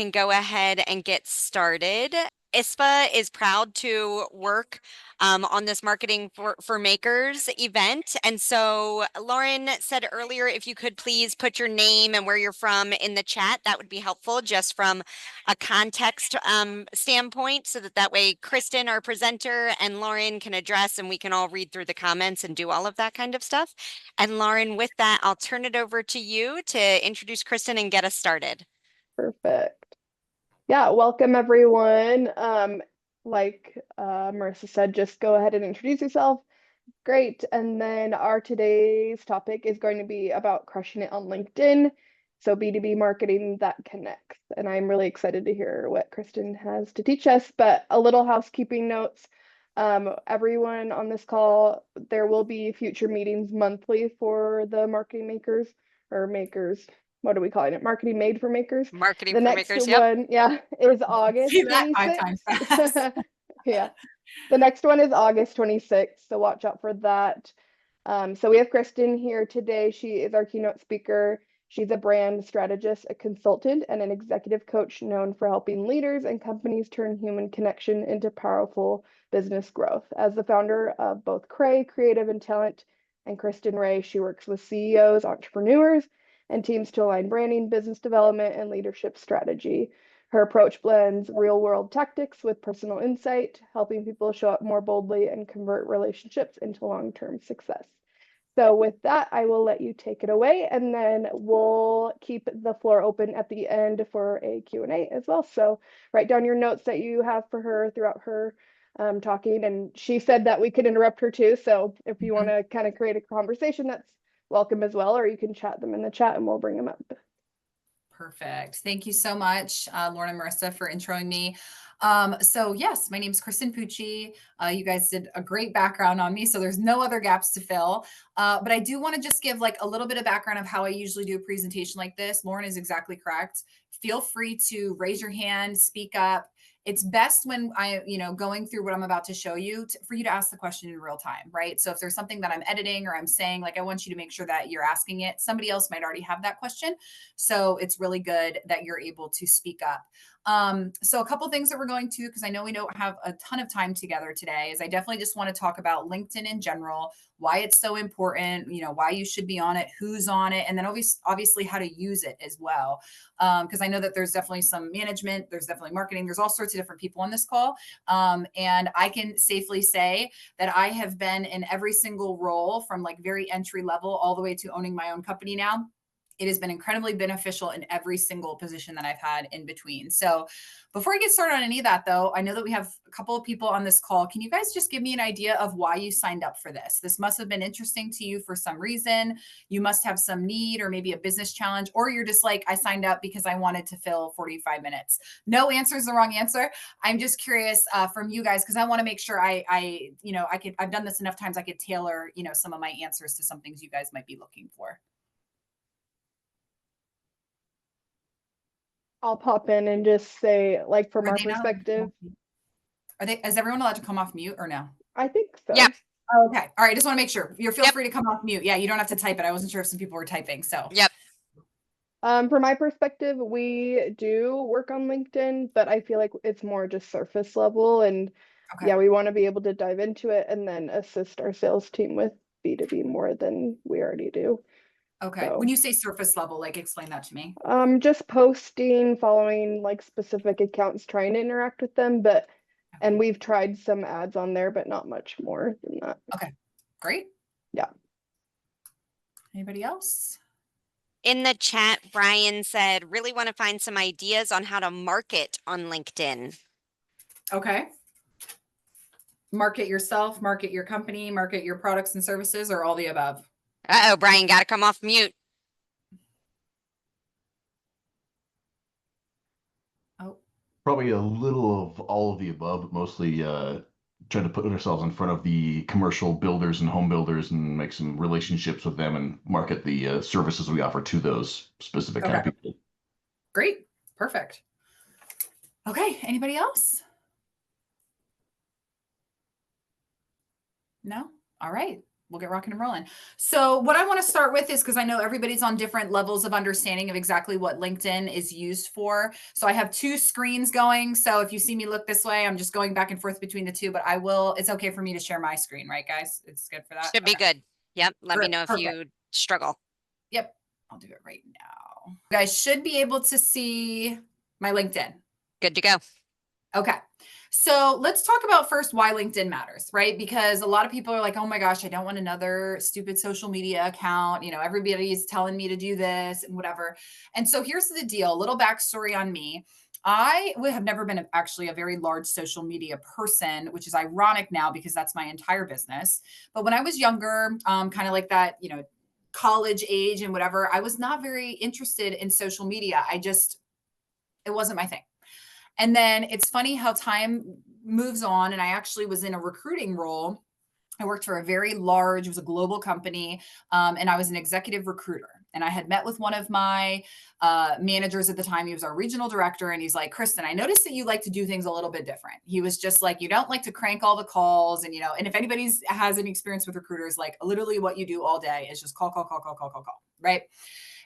can go ahead and get started. ISPA is proud to work on this Marketing for Makers event. And so Lauren said earlier, if you could please put your name and where you're from in the chat, that would be helpful just from a context standpoint, so that way Kristen, our presenter, and Lauren can address and we can all read through the comments and do all of that kind of stuff. And Lauren, with that, I'll turn it over to you to introduce Kristen and get us started. Perfect. Yeah, welcome everyone. Like Marissa said, just go ahead and introduce yourself. Great. And then our today's topic is going to be about crushing it on LinkedIn. So B2B marketing that connects. And I'm really excited to hear what Kristen has to teach us. But a little housekeeping notes. Everyone on this call, there will be future meetings monthly for the marketing makers or makers. What are we calling it? Marketing made for makers. Marketing The for next Makers, yep. one, yeah, is August See that 5 times 26th. fast. Yeah. The next one is August 26th, so watch out for that. So we have Kristen here today. She is our keynote speaker. She's a brand strategist, a consultant, and an executive coach known for helping leaders and companies turn human connection into powerful business growth. As the founder of both Cray Creative and Talent and Kristen Ray, she works with CEOs, entrepreneurs, and teams to align branding, business development, and leadership strategy. Her approach blends real-world tactics with personal insight, helping people show up more boldly and convert relationships into long-term success. So with that, I will let you take it away, and then we'll keep the floor open at the end for a Q&A as well. So write down your notes that you have for her throughout her talking, and she said that we could interrupt her too. So if you want to kind of create a conversation, that's welcome as well, or you can chat them in the chat and we'll bring them up. Perfect. Thank you so much, Lauren and Marissa, for introing me. So yes, my name is Kristen Pucci. You guys did a great background on me, so there's no other gaps to fill. But I do want to just give like a little bit of background of how I usually do a presentation like this. Lauren is exactly correct. Feel free to raise your hand, speak up. It's best when going through what I'm about to show you for you to ask the question in real time, right? So if there's something that I'm editing or I'm saying, like, I want you to make sure that you're asking it. Somebody else might already have that question. So it's really good that you're able to speak up. So a couple things that we're going to, because I know we don't have a ton of time together today, is I definitely just want to talk about LinkedIn in general, why it's so important, why you should be on it, who's on it, and then obviously how to use it as well. Because I know that there's definitely some management, there's definitely marketing, there's all sorts of different people on this call. And I can safely say that I have been in every single role from like very entry level all the way to owning my own company now. It has been incredibly beneficial in every single position that I've had in between. So before I get started on any of that though, I know that we have a couple of people on this call. Can you guys just give me an idea of why you signed up for this? This must have been interesting to you for some reason. You must have some need or maybe a business challenge, or you're just like, I signed up because I wanted to fill 45 minutes. No answer is the wrong answer. I'm just curious from you guys, because I want to make sure I've done this enough times I could tailor, some of my answers to some things you guys might be looking for. I'll pop in and just say, like, from our perspective. Is everyone allowed to come off mute or no? I think so. Yep. Okay. All right. Just want to make sure. Feel free to come off mute. Yeah, you don't have to type it. I wasn't sure if some people were typing. So yep. From my perspective, we do work on LinkedIn, but I feel like it's more just surface level. And yeah, we want to be able to dive into it and then assist our sales team with B2B more than we already do. Okay. So, when you say surface level, like explain that to me. Just posting, following like specific accounts, trying to interact with them, but and we've tried some ads on there, but not much more than that. Okay, great. Yeah. Anybody else? In the chat, Brian said, really want to find some ideas on how to market on LinkedIn. Okay. Market yourself, market your company, market your products and services, or all the above? Uh-oh, Brian, got to come off mute. Oh. Probably a little of all of the above, but mostly trying to put ourselves in front of the commercial builders and home builders and make some relationships with them and market the services we offer to those specific kind of people. Great. Perfect. Okay. Anybody else? No? All right. we'll get rocking and rolling. So what I want to start with is, because I know everybody's on different levels of understanding of exactly what LinkedIn is used for. So I have two screens going. So if you see me look this way, I'm just going back and forth between the two, but it's okay for me to share my screen, right, guys? It's good for that. Should be good. Yep. Let me know if Perfect. you struggle. Yep. I'll do it right now. You guys should be able to see my LinkedIn. Good to go. Okay. So let's talk about first why LinkedIn matters, right? Because a lot of people are like, oh my gosh, I don't want another stupid social media account. You know, everybody's telling me to do this and whatever. And so here's the deal, a little backstory on me. I have never been actually a very large social media person, which is ironic now because that's my entire business. But when I was younger, kind of like that, you know, college age and whatever, I was not very interested in social media. It wasn't my thing. And then it's funny how time moves on. And I actually was in a recruiting role. I worked for it was a global company. And I was an executive recruiter. And I had met with one of my managers at the time. He was our regional director. And he's like, Kristen, I noticed that you like to do things a little bit different. He was just like, you don't like to crank all the calls. And, you know, and if anybody has any experience with recruiters, like literally what you do all day is just call, right?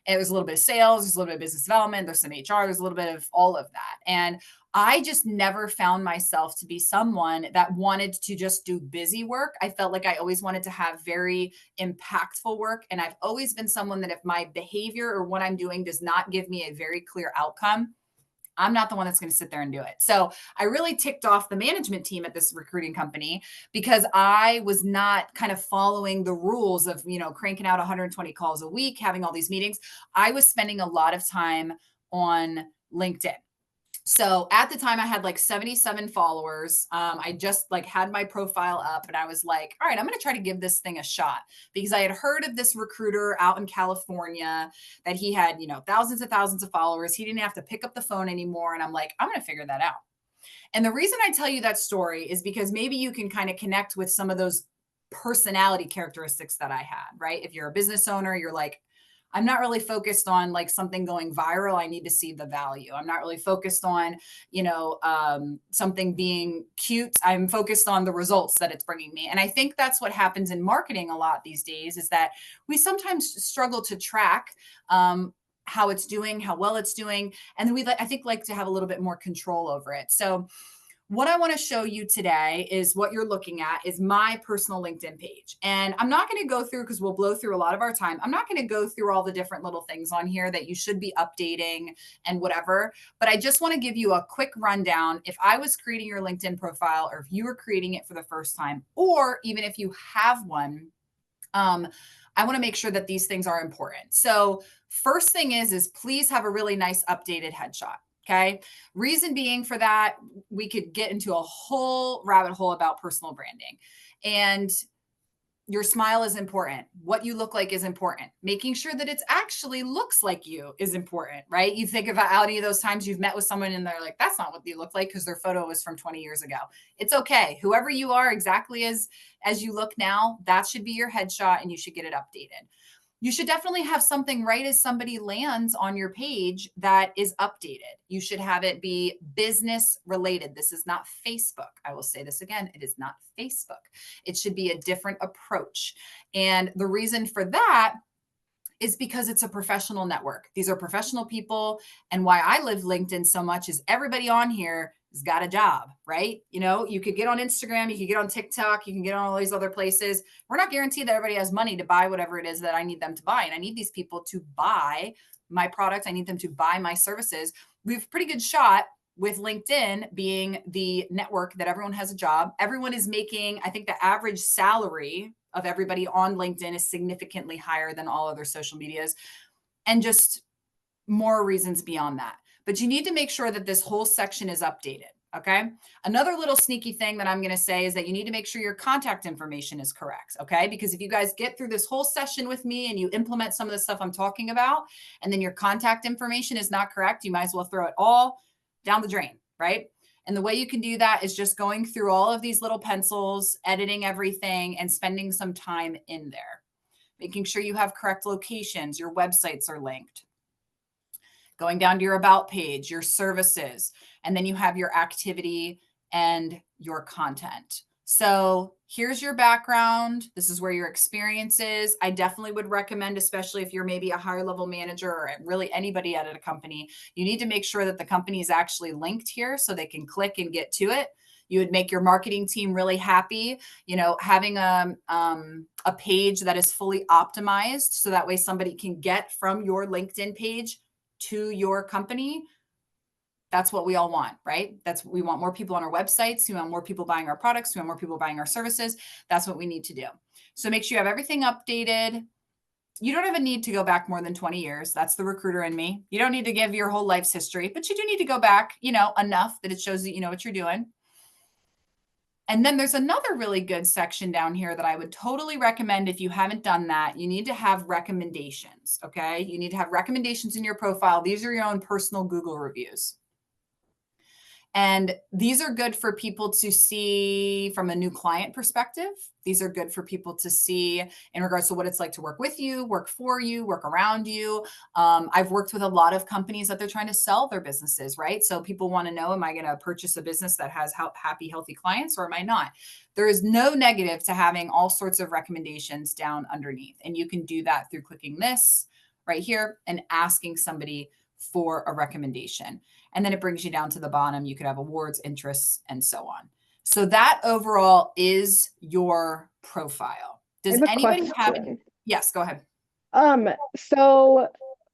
And it was a little bit of sales, there's a little bit of business development, there's some HR, there's a little bit of all of that. And I just never found myself to be someone that wanted to just do busy work. I felt like I always wanted to have very impactful work. And I've always been someone that if my behavior or what I'm doing does not give me a very clear outcome, I'm not the one that's going to sit there and do it. So I really ticked off the management team at this recruiting company because I was not kind of following the rules of, you know, cranking out 120 calls a week, having all these meetings. I was spending a lot of time on LinkedIn. So at the time I had like 77 followers. I just like had my profile up and I was like, all right, I'm going to try to give this thing a shot because I had heard of this recruiter out in California that he had, you know, thousands of followers. He didn't have to pick up the phone anymore. And I'm like, I'm going to figure that out. And the reason I tell you that story is because maybe you can kind of connect with some of those personality characteristics that I had, right? If you're a business owner, you're like, I'm not really focused on like something going viral. I need to see the value. I'm not really focused on, you know, something being cute. I'm focused on the results that it's bringing me. And I think that's what happens in marketing a lot these days is that we sometimes struggle to track how it's doing, how well it's doing. And then I think like to have a little bit more control over it. So what I want to show you today is what you're looking at is my personal LinkedIn page. And I'm not going to go through because we'll blow through a lot of our time. I'm not going to go through all the different little things on here that you should be updating and whatever. But I just want to give you a quick rundown. If I was creating your LinkedIn profile or if you were creating it for the first time, or even if you have one, I want to make sure that these things are important. So first thing is please have a really nice updated headshot. Okay. Reason being for that, we could get into a whole rabbit hole about personal branding. And your smile is important. What you look like is important. Making sure that it actually looks like you is important, right? You think about any of those times you've met with someone and they're like, that's not what you look like because their photo was from 20 years ago. It's okay. Whoever you are, exactly as you look now, that should be your headshot and you should get it updated. You should definitely have something right as somebody lands on your page that is updated. You should have it be business related. This is not Facebook. I will say this again. It is not Facebook. It should be a different approach. And the reason for that is because it's a professional network. These are professional people. And why I live LinkedIn so much is everybody on here has got a job, right? You know, you could get on Instagram, you could get on TikTok, you can get on all these other places. We're not guaranteed that everybody has money to buy whatever it is that I need them to buy. And I need these people to buy my product. I need them to buy my services. We have a pretty good shot with LinkedIn being the network that everyone has a job. Everyone is making, I think the average salary of everybody on LinkedIn is significantly higher than all other social medias, and just more reasons beyond that. But you need to make sure that this whole section is updated. Okay. Another little sneaky thing that I'm going to say is that you need to make sure your contact information is correct. Okay. Because if you guys get through this whole session with me and you implement some of the stuff I'm talking about, and then your contact information is not correct, you might as well throw it all down the drain. Right. And the way you can do that is just going through all of these little pencils, editing everything, and spending some time in there, making sure you have correct locations, your websites are linked, going down to your about page, your services, and then you have your activity and your content. So here's your background. This is where your experience is. I definitely would recommend, especially if you're maybe a higher level manager or really anybody at a company, you need to make sure that the company is actually linked here so they can click and get to it. You would make your marketing team really happy, having a page that is fully optimized so that way somebody can get from your LinkedIn page to your company. That's what we all want, right? We want more people on our websites. We want more people buying our products. We want more people buying our services. That's what we need to do. So make sure you have everything updated. You don't have a need to go back more than 20 years. That's the recruiter in me. You don't need to give your whole life's history, but you do need to go back, enough that it shows that you know what you're doing. And then there's another really good section down here that I would totally recommend if you haven't done that. You need to have recommendations, okay? You need to have recommendations in your profile. These are your own personal Google reviews. And these are good for people to see from a new client perspective. These are good for people to see in regards to what it's like to work with you, work for you, work around you. I've worked with a lot of companies that they're trying to sell their businesses, right? So people want to know, am I going to purchase a business that has happy, healthy clients or am I not? There is no negative to having all sorts of recommendations down underneath. And you can do that through clicking this right here and asking somebody for a recommendation. And then it brings you down to the bottom. You could have awards, interests, and so on. So that overall is your profile. Does anybody have any? Yes, go ahead. So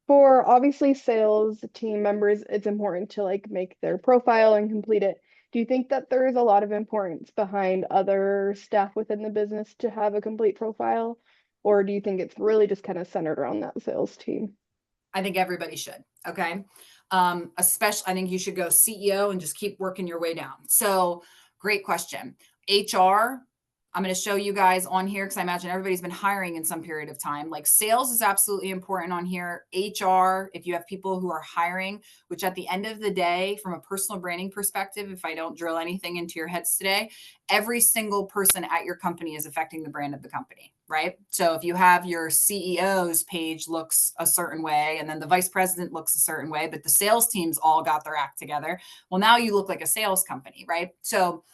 for obviously sales team members, it's important to like make their profile and complete it. Do you think that there is a lot of importance behind other staff within the business to have a complete profile? Or do you think it's really just kind of centered around that sales team? I think everybody should. Okay. Especially, I think you should go CEO and just keep working your way down. So great question. HR, I'm going to show you guys on here because I imagine everybody's been hiring in some period of time. Like sales is absolutely important on here. HR, if you have people who are hiring, which at the end of the day, from a personal branding perspective, if I don't drill anything into your heads today, every single person at your company is affecting the brand of the company, right? So if you have your CEO's page looks a certain way, and then the vice president looks a certain way, but the sales teams all got their act together. Well, now you look like a sales company, right? So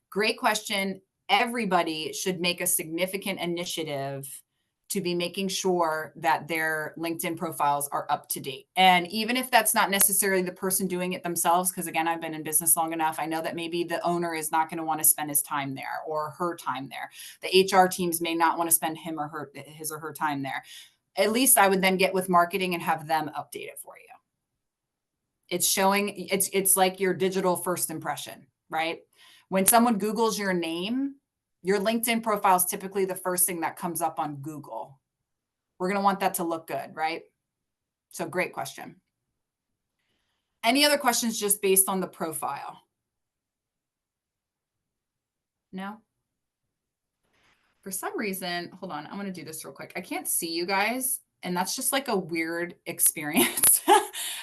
great question. Everybody should make a significant initiative to be making sure that their LinkedIn profiles are up to date. And even if that's not necessarily the person doing it themselves, because again, I've been in business long enough, I know that maybe the owner is not going to want to spend his time there or her time there. The HR teams may not want to spend his or her time there. At least I would then get with marketing and have them update it for you. It's showing, it's like your digital first impression, right? When someone Googles your name, your LinkedIn profile is typically the first thing that comes up on Google. We're going to want that to look good, right? So great question. Any other questions just based on the profile? No? For some reason, hold on, I'm going to do this real quick. I can't see you guys, and that's just like a weird experience.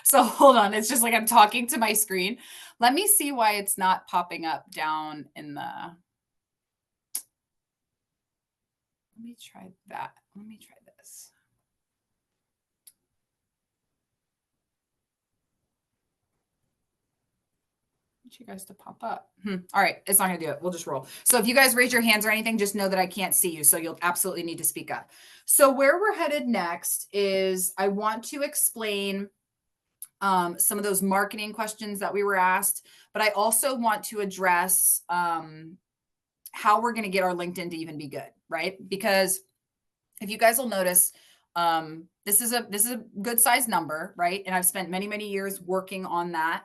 So hold on, it's just like I'm talking to my screen. Let me see why it's not popping up down in the... Let me try that. Let me try this. I want you guys to pop up. All right, it's not gonna do it. We'll just roll. So if you guys raise your hands or anything, just know that I can't see you. So you'll absolutely need to speak up. So where we're headed next is I want to explain some of those marketing questions that we were asked, but I also want to address how we're gonna get our LinkedIn to even be good, right? Because if you guys will notice, this is a good size number, right? And I've spent many, many years working on that.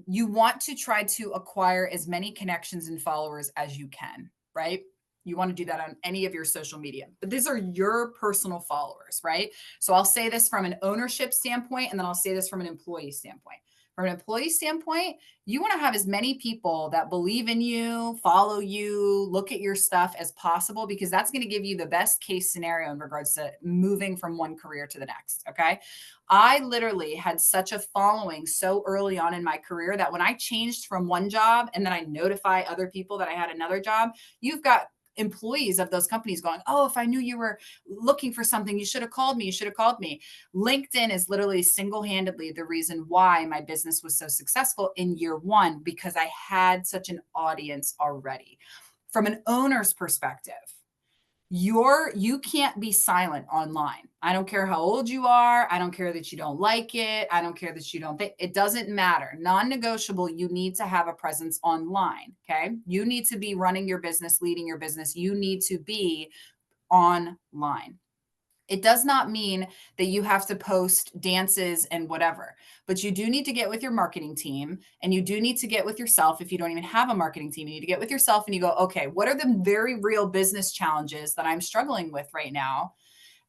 You want to try to acquire as many connections and followers as you can, right? You want to do that on any of your social media, but these are your personal followers, right? So I'll say this from an ownership standpoint, and then I'll say this from an employee standpoint. From an employee standpoint, you want to have as many people that believe in you, follow you, look at your stuff as possible, because that's going to give you the best case scenario in regards to moving from one career to the next. Okay. I literally had such a following so early on in my career that when I changed from one job and then I notify other people that I had another job, you've got employees of those companies going, oh, if I knew you were looking for something, you should have called me. You should have called me. LinkedIn is literally single-handedly the reason why my business was so successful in year one, because I had such an audience already. from an owner's perspective, you can't be silent online. I don't care how old you are. I don't care that you don't like it. I don't care that you don't think it doesn't matter. Non-negotiable. You need to have a presence online. Okay. You need to be running your business, leading your business. You need to be online. It does not mean that you have to post dances and whatever, but you do need to get with your marketing team, and you do need to get with yourself. If you don't even have a marketing team, you need to get with yourself and you go, okay, what are the very real business challenges that I'm struggling with right now?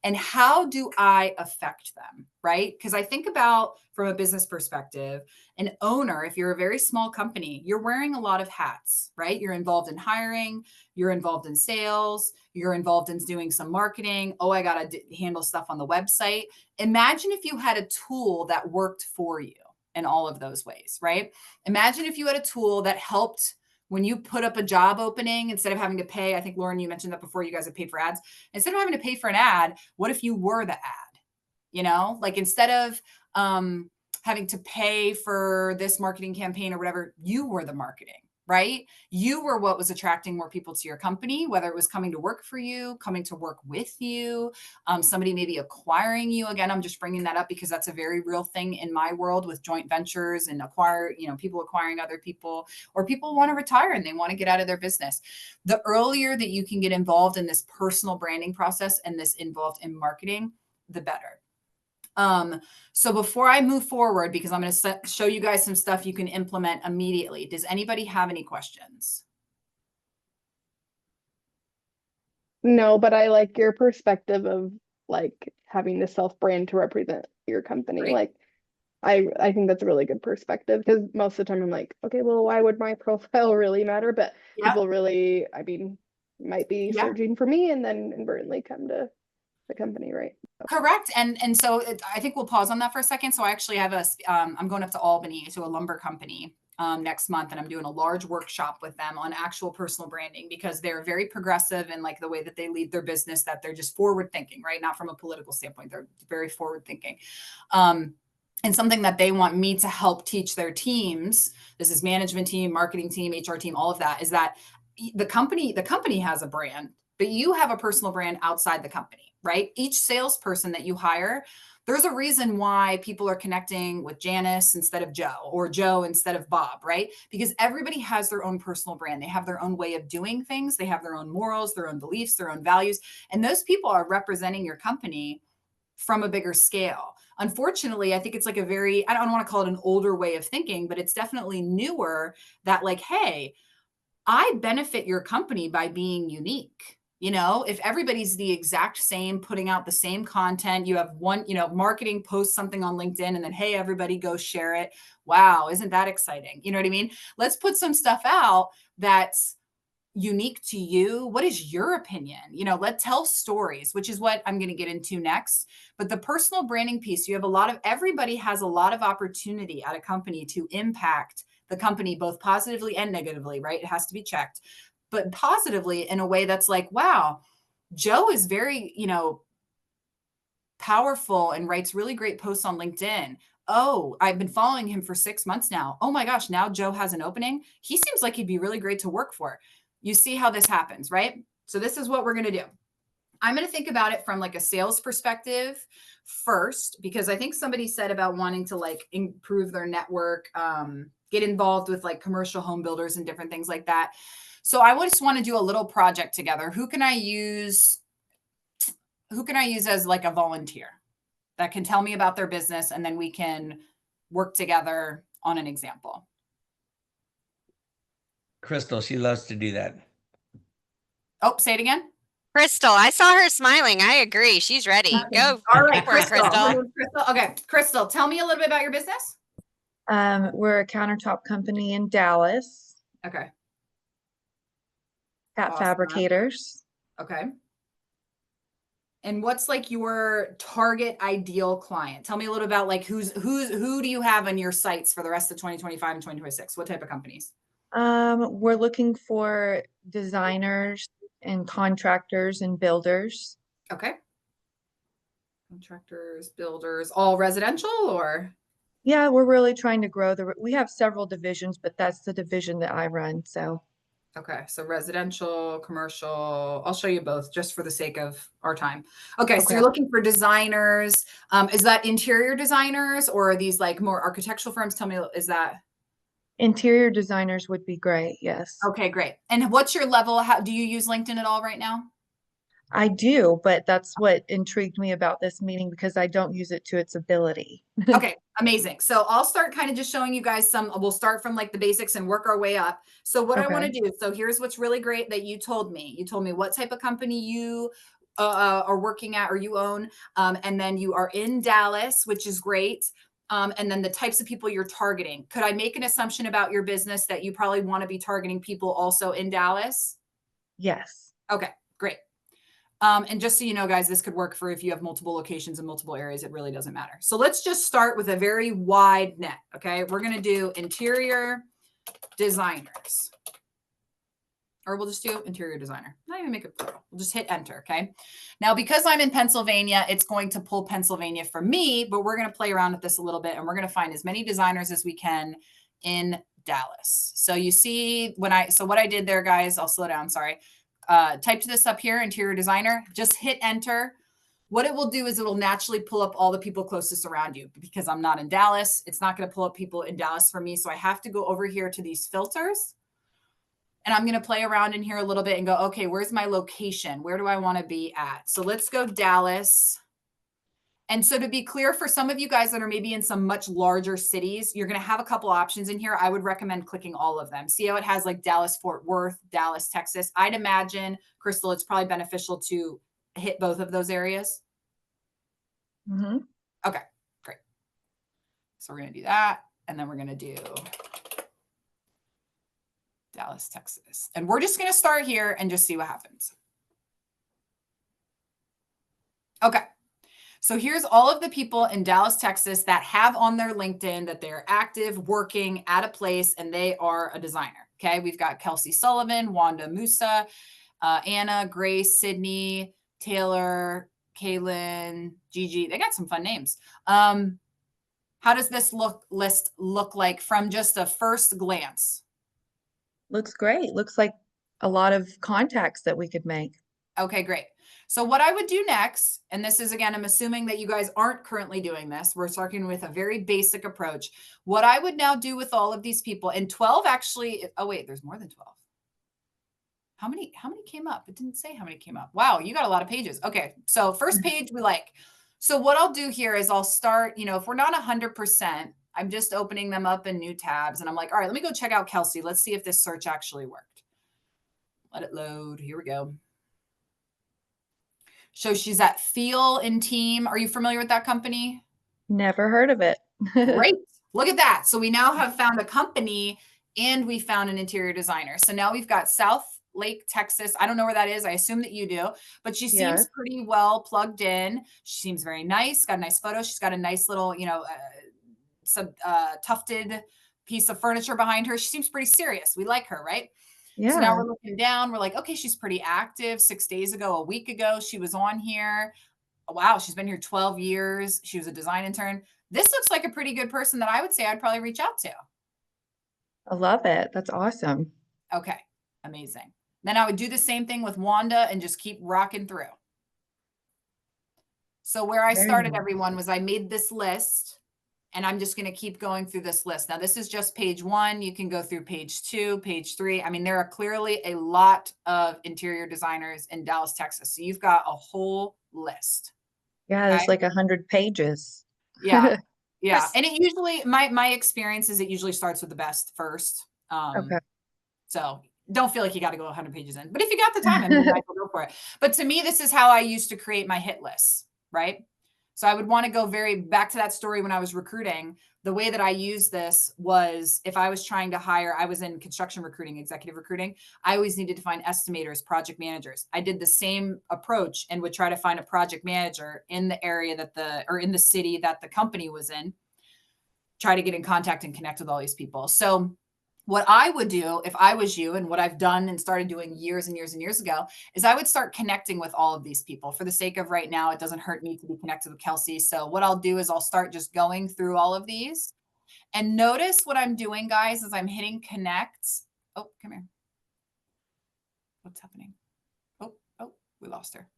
And how do I affect them? Right? Because I think about from a business perspective, an owner, if you're a very small company, you're wearing a lot of hats, right? You're involved in hiring, you're involved in sales, you're involved in doing some marketing. Oh, I got to handle stuff on the website. Imagine if you had a tool that worked for you in all of those ways, right? Imagine if you had a tool that helped when you put up a job opening, instead of having to pay. I think, Lauren, you mentioned that before, you guys have paid for ads. Instead of having to pay for an ad, what if you were the ad? You know, like instead of having to pay for this marketing campaign or whatever, you were the marketing, right? You were what was attracting more people to your company, whether it was coming to work for you, coming to work with you, somebody maybe acquiring you. Again, I'm just bringing that up because that's a very real thing in my world with joint ventures and people acquiring other people, or people want to retire and they want to get out of their business. The earlier that you can get involved in this personal branding process and this involved in marketing, the better. So before I move forward, because I'm going to show you guys some stuff you can implement immediately. Does anybody have any questions? No, but I like your perspective of like having the self-brand to represent your company. Great. Like I think that's a really good perspective, because most of the time I'm like, okay, well, why would my profile really matter? But Yeah. people really, might be Yeah. searching for me and then inadvertently come to the company, right? Correct. And so I think we'll pause on that for a second. So I actually have I'm going up to Albany to a lumber company next month, and I'm doing a large workshop with them on actual personal branding, because they're very progressive in like the way that they lead their business, that they're just forward thinking, right? Not from a political standpoint. They're very forward thinking. And something that they want me to help teach their teams, this is management team, marketing team, HR team, all of that, is that the company has a brand, but you have a personal brand outside the company, right? Each salesperson that you hire, there's a reason why people are connecting with Janice instead of Joe, or Joe instead of Bob, right? Because everybody has their own personal brand. They have their own way of doing things. They have their own morals, their own beliefs, their own values. And those people are representing your company from a bigger scale. Unfortunately, I think it's like I don't want to call it an older way of thinking, but it's definitely newer, that like, hey, I benefit your company by being unique. You know, if everybody's the exact same, putting out the same content, you have one, marketing posts something on LinkedIn and then, hey, everybody go share it. Wow. Isn't that exciting? You know what I mean? Let's put some stuff out that's unique to you. What is your opinion? Let's tell stories, which is what I'm going to get into next. But the personal branding piece, everybody has a lot of opportunity at a company to impact the company, both positively and negatively, right? It has to be checked, but positively in a way that's like, wow, Joe is very, powerful and writes really great posts on LinkedIn. Oh, I've been following him for 6 months now. Oh my gosh, now Joe has an opening. He seems like he'd be really great to work for. You see how this happens, right? So this is what we're going to do. I'm going to think about it from like a sales perspective first, because I think somebody said about wanting to like improve their network, get involved with like commercial home builders and different things like that. So I just want to do a little project together. Who can I use as like a volunteer that can tell me about their business, and then we can work together on an example? Crystal, she loves to do that. Oh, say it again. Crystal, I saw her smiling. I agree. She's ready. Go. All right, Go for it, Crystal. Okay, Crystal, tell me a little bit about your business. We're a countertop company in Dallas. Okay. Got Awesome. fabricators. Okay. And what's like your target ideal client? Tell me a little about like who do you have on your sites for the rest of 2025 and 2026? What type of companies? We're looking for designers and contractors and builders. Okay. Contractors, builders, all residential or? Yeah, we're really trying to grow we have several divisions, but that's the division that I run. So. Okay, so residential, commercial, I'll show you both just for the sake of our time. Okay, so Okay. you're looking for designers. Is that interior designers or are these like more architectural firms? Tell me, is that? Interior designers would be great, yes. Okay, great. And what's your level? How do you use LinkedIn at all right now? I do, but that's what intrigued me about this meeting because I don't use it to its ability. Okay, amazing. So I'll start kind of just showing you guys we'll start from like the basics and work our way up. So what I want to Okay. do, so here's what's really great that you told me. You told me what type of company you are working at or you own. And then you are in Dallas, which is great. And then the types of people you're targeting. Could I make an assumption about your business that you probably want to be targeting people also in Dallas? Yes. Okay, great. And just so you know, guys, this could work for if you have multiple locations in multiple areas, it really doesn't matter. So let's just start with a very wide net. Okay. We're going to do interior designers, or we'll just do interior designer. Not even make it plural. We'll just hit enter. Okay. Now, because I'm in Pennsylvania, it's going to pull Pennsylvania for me, but we're going to play around with this a little bit and we're going to find as many designers as we can in Dallas. So you see what I did there, guys, I'll slow down. Sorry. Typed this up here, interior designer, just hit enter. What it will do is it will naturally pull up all the people closest around you. Because I'm not in Dallas, it's not going to pull up people in Dallas for me. So I have to go over here to these filters. And I'm going to play around in here a little bit and go, okay, where's my location? Where do I want to be at? So let's go Dallas. And so to be clear, for some of you guys that are maybe in some much larger cities, you're going to have a couple options in here. I would recommend clicking all of them. See how it has like Dallas, Fort Worth, Dallas, Texas. I'd imagine, Crystal, it's probably beneficial to hit both of those areas. Mm-hmm. Okay, great. So we're going to do that. And then we're going to do Dallas, Texas. And we're just going to start here and just see what happens. Okay. So here's all of the people in Dallas, Texas that have on their LinkedIn that they're active, working at a place, and they are a designer. Okay. We've got Kelsey Sullivan, Wanda Musa, Anna, Grace, Sydney, Taylor, Kaylin, Gigi. They got some fun names. How does this list look like from just a first glance? Looks great. Looks like a lot of contacts that we could make. Okay, great. So what I would do next, and this is again, I'm assuming that you guys aren't currently doing this. We're starting with a very basic approach. What I would now do with all of these people, and 12 actually, oh wait, there's more than 12. How many came up? It didn't say how many came up. Wow, you got a lot of pages. Okay, so first page we like. So what I'll do here is I'll start, if we're not 100%, I'm just opening them up in new tabs and I'm like, all right, let me go check out Kelsey. Let's see if this search actually worked. Let it load. Here we go. So she's at Feel in Team. Are you familiar with that company? Never heard of it. Great. Look at that. So we now have found a company and we found an interior designer. So now we've got South Lake, Texas. I don't know where that is. I assume that you do, but she seems Yes. pretty well plugged in. She seems very nice. Got a nice photo. She's got a nice little, some tufted piece of furniture behind her. She seems pretty serious. We like her, right? So now Yeah. we're looking down. We're like, okay, she's pretty active. 6 days ago, a week ago, she was on here. Wow, she's been here 12 years. She was a design intern. This looks like a pretty good person that I would say I'd probably reach out to. I love it. That's awesome. Okay, amazing. Then I would do the same thing with Wanda and just keep rocking through. So where I Very started, nice. everyone, was I made this list. And I'm just going to keep going through this list. Now, this is just page 1. You can go through page 2, page 3. I mean, there are clearly a lot of interior designers in Dallas, Texas. So you've got a whole list. Yeah, Okay? it's like 100 pages. Yeah. Yeah. And it usually, my experience is it usually starts with the best first. Okay. So don't feel like you got to go 100 pages in. But if you got the time, I mean, you might as well go for it. But to me, this is how I used to create my hit lists, right? So I would want to go back to that story when I was recruiting. The way that I used this was if I was trying to hire, I was in construction recruiting, executive recruiting. I always needed to find estimators, project managers. I did the same approach and would try to find a project manager in the area or in the city that the company was in, try to get in contact and connect with all these people. So what I would do if I was you, and what I've done and started doing years and years and years ago, is I would start connecting with all of these people. For the sake of right now, it doesn't hurt me to be connected with Kelsey. So what I'll do is I'll start just going through all of these. And notice what I'm doing, guys, is I'm hitting connect. Oh, come here. what's happening? Oh, we lost her.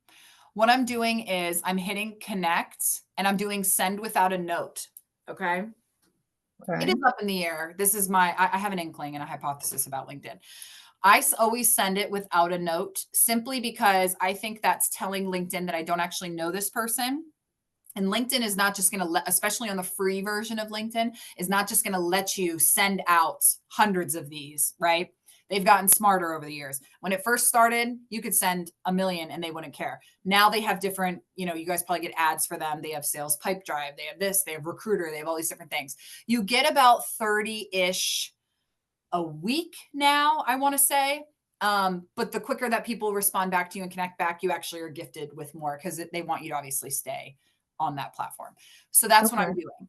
What I'm doing is I'm hitting connect and I'm doing send without a note. Okay. It Okay. is up in the air. This is I have an inkling and a hypothesis about LinkedIn. I always send it without a note simply because I think that's telling LinkedIn that I don't actually know this person. And LinkedIn is not just going to let, especially on the free version of LinkedIn, is not just going to let you send out hundreds of these, right? They've gotten smarter over the years. When it first started, you could send 1 million and they wouldn't care. Now they have different, you guys probably get ads for them. They have Sales Pipe Drive. They have this, they have Recruiter. They have all these different things. You get about 30-ish a week now, I want to say. But the quicker that people respond back to you and connect back, you actually are gifted with more because they want you to obviously stay on that platform. So that's what I'm Okay. doing.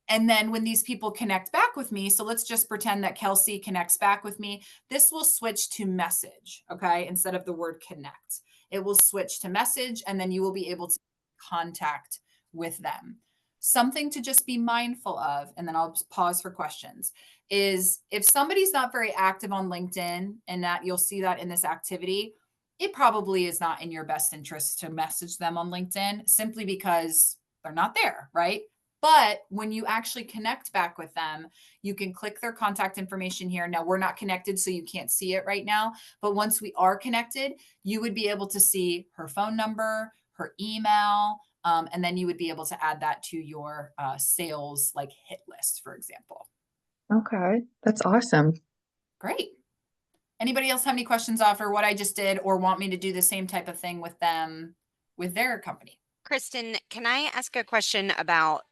And then when these people connect back with me, so let's just pretend that Kelsey connects back with me. This will switch to message, okay? Instead of the word connect, it will switch to message, and then you will be able to contact with them. Something to just be mindful of, and then I'll just pause for questions, is if somebody's not very active on LinkedIn, and that you'll see that in this activity, it probably is not in your best interest to message them on LinkedIn simply because they're not there, right? But when you actually connect back with them, you can click their contact information here. Now, we're not connected, so you can't see it right now. But once we are connected, you would be able to see her phone number, her email, and then you would be able to add that to your sales like hit list, for example. Okay. That's awesome. Great. Anybody else have any questions after what I just did or want me to do the same type of thing with them, with their company? Kristen, can I ask a question about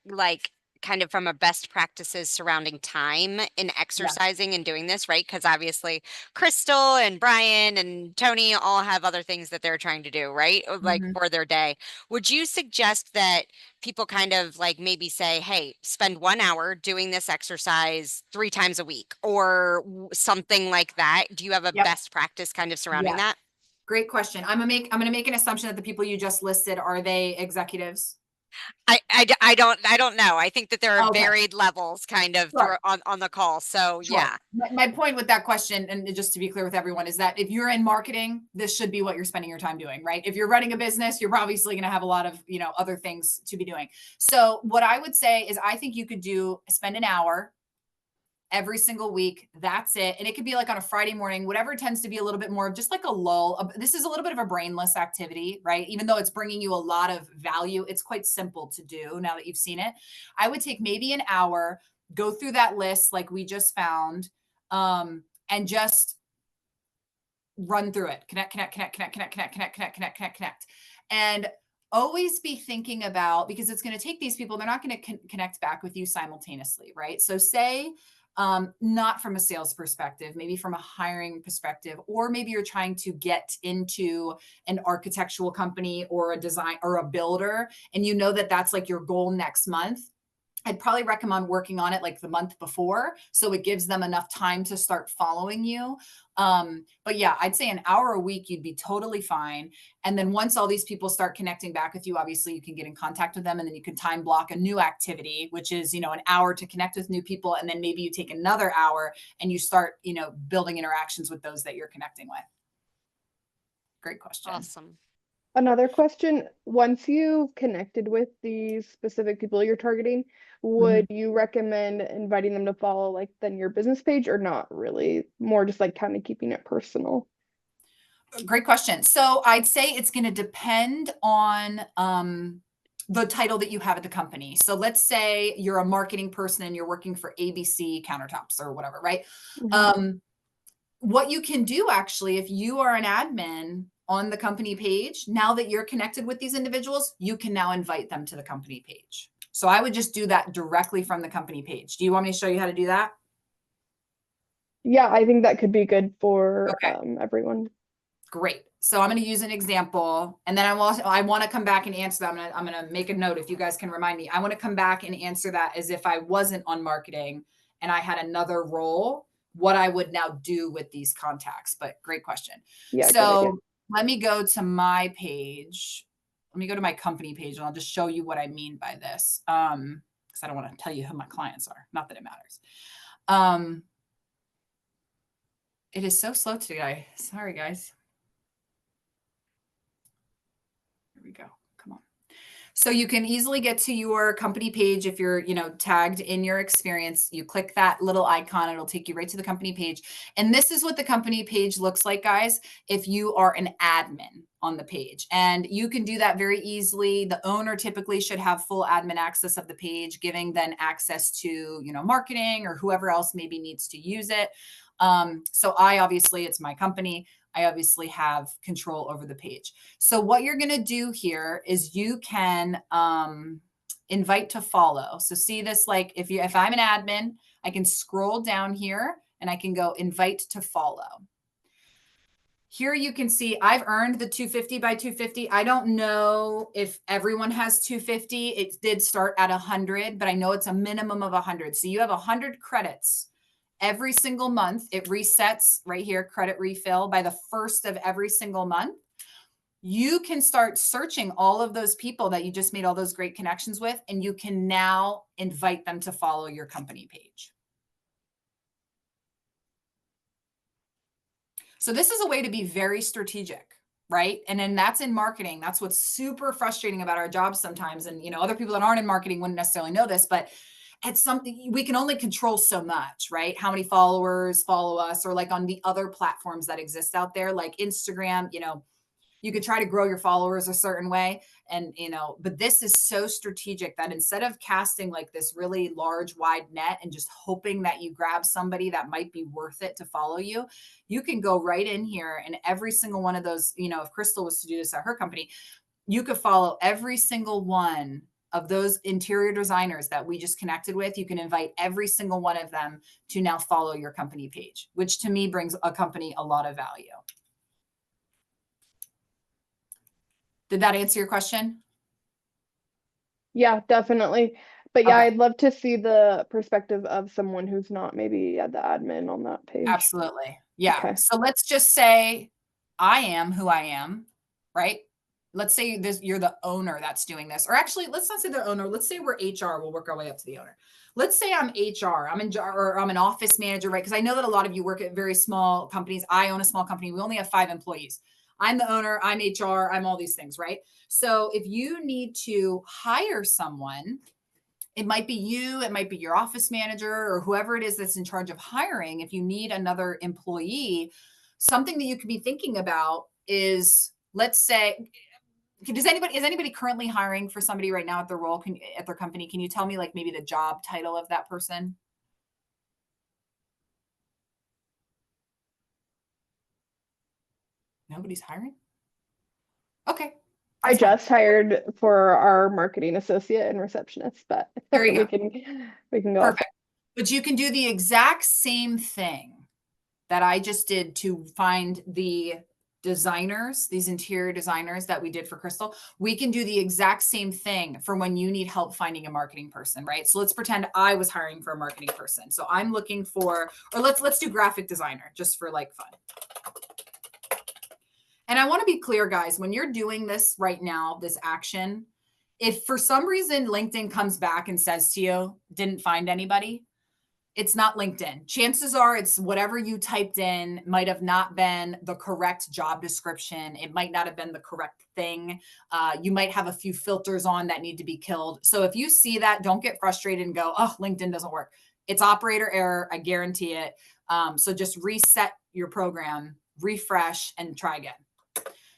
kind of from a best practices surrounding time in exercising and doing this, right? Because obviously Crystal and Brian and Tony all have other things that they're trying to do, right? Mhm. For their day. Would you suggest that people kind of maybe say, hey, spend 1 hour doing this exercise 3 times a week or something like that? Do you have a Yep. best practice kind of surrounding Yeah. that? Great question. I'm gonna make an assumption that the people you just listed, are they executives? I don't know. I think that there are Okay. varied levels kind of Sure. on the call. So Sure. yeah. My point with that question, and just to be clear with everyone, is that if you're in marketing, this should be what you're spending your time doing, right? If you're running a business, you're obviously going to have a lot of, other things to be doing. So what I would say is I think you could spend an hour every single week. That's it. And it could be like on a Friday morning, whatever tends to be a little bit more of just like a lull. This is a little bit of a brainless activity, right? Even though it's bringing you a lot of value, it's quite simple to do now that you've seen it. I would take maybe an hour, go through that list like we just found, and just run through it. Connect. And always be thinking about, because it's going to take these people, they're not going to connect back with you simultaneously, right? So say, not from a sales perspective, maybe from a hiring perspective, or maybe you're trying to get into an architectural company or a design or a builder, and you know that that's like your goal next month. I'd probably recommend working on it like the month before, so it gives them enough time to start following you. But yeah, I'd say an hour a week, you'd be totally fine. And then once all these people start connecting back with you, obviously you can get in contact with them, and then you can time block a new activity, which is, an hour to connect with new people. And then maybe you take another hour and you start, building interactions with those that you're connecting with. Great question. Awesome. Another question, once you've connected with these specific people you're targeting, would you recommend inviting them to follow then your business page, or not really? More just kind of keeping it personal? Great question. So I'd say it's going to depend on the title that you have at the company. So let's say you're a marketing person and you're working for ABC Countertops or whatever, right? What you can do actually, if you are an admin on the company page, now that you're connected with these individuals, you can now invite them to the company page. So I would just do that directly from the company page. Do you want me to show you how to do that? Yeah, I think that could be good for Okay. everyone. Great. So I'm going to use an example, and then I want to come back and answer that. I'm going to make a note if you guys can remind me. I want to come back and answer that as if I wasn't on marketing and I had another role, what I would now do with these contacts. But great question. Yeah. So let me go to my page. Let me go to my company page, and I'll just show you what I mean by this. Because I don't want to tell you who my clients are. Not that it matters. It is so slow today. Sorry, guys. go. Come on. So you can easily get to your company page if you're, tagged in your experience. You click that little icon, it'll take you right to the company page. And this is what the company page looks like, guys, if you are an admin on the page. And you can do that very easily. The owner typically should have full admin access of the page, giving then access to, marketing or whoever else maybe needs to use it. So it's my company. I obviously have control over the page. So what you're going to do here is you can invite to follow. So see this, like if I'm an admin, I can scroll down here and I can go invite to follow. Here you can see I've earned the 250 by 250. I don't know if everyone has 250. It did start at 100, but I know it's a minimum of 100. So you have 100 credits. Every single month, it resets right here, credit refill by the first of every single month. You can start searching all of those people that you just made all those great connections with, and you can now invite them to follow your company page. So this is a way to be very strategic, right? And then that's in marketing. That's what's super frustrating about our jobs sometimes. And, other people that aren't in marketing wouldn't necessarily know this, but it's something we can only control so much, right? How many followers follow us, or like on the other platforms that exist out there, like Instagram, you could try to grow your followers a certain way. And, but this is so strategic that instead of casting like this really large, wide net and just hoping that you grab somebody that might be worth it to follow you, you can go right in here and every single one of those, if Crystal was to do this at her company, you could follow every single one of those interior designers that we just connected with. You can invite every single one of them to now follow your company page, which to me brings a company a lot of value. Did that answer your question? Yeah, definitely. But yeah, Okay. I'd love to see the perspective of someone who's not maybe the admin on that page. Absolutely. Yeah. Okay. So let's just say I am who I am, right? Let's say you're the owner that's doing this, or actually, let's not say the owner. Let's say we're HR. We'll work our way up to the owner. Let's say I'm HR. Or I'm an office manager, right? Because I know that a lot of you work at very small companies. I own a small company. We only have 5 employees. I'm the owner. I'm HR. I'm all these things, right? So if you need to hire someone, it might be you, it might be your office manager, or whoever it is that's in charge of hiring. If you need another employee, something that you could be thinking about is, let's say, is anybody currently hiring for somebody right now at their role, at their company? Can you tell me like maybe the job title of that person? Nobody's hiring? Okay. I that's fine. just hired for our marketing associate and receptionist, but There you we go. can go off. Perfect. But you can do the exact same thing that I just did to find the designers, these interior designers that we did for Crystal. We can do the exact same thing for when you need help finding a marketing person, right? So let's pretend I was hiring for a marketing person. So I'm looking for, or let's do graphic designer just for like fun. And I want to be clear, guys, when you're doing this right now, this action, if for some reason LinkedIn comes back and says to you, didn't find anybody, it's not LinkedIn. Chances are it's whatever you typed in might have not been the correct job description. It might not have been the correct thing. You might have a few filters on that need to be killed. So if you see that, don't get frustrated and go, oh, LinkedIn doesn't work. It's operator error. I guarantee it. So just reset your program, refresh, and try again.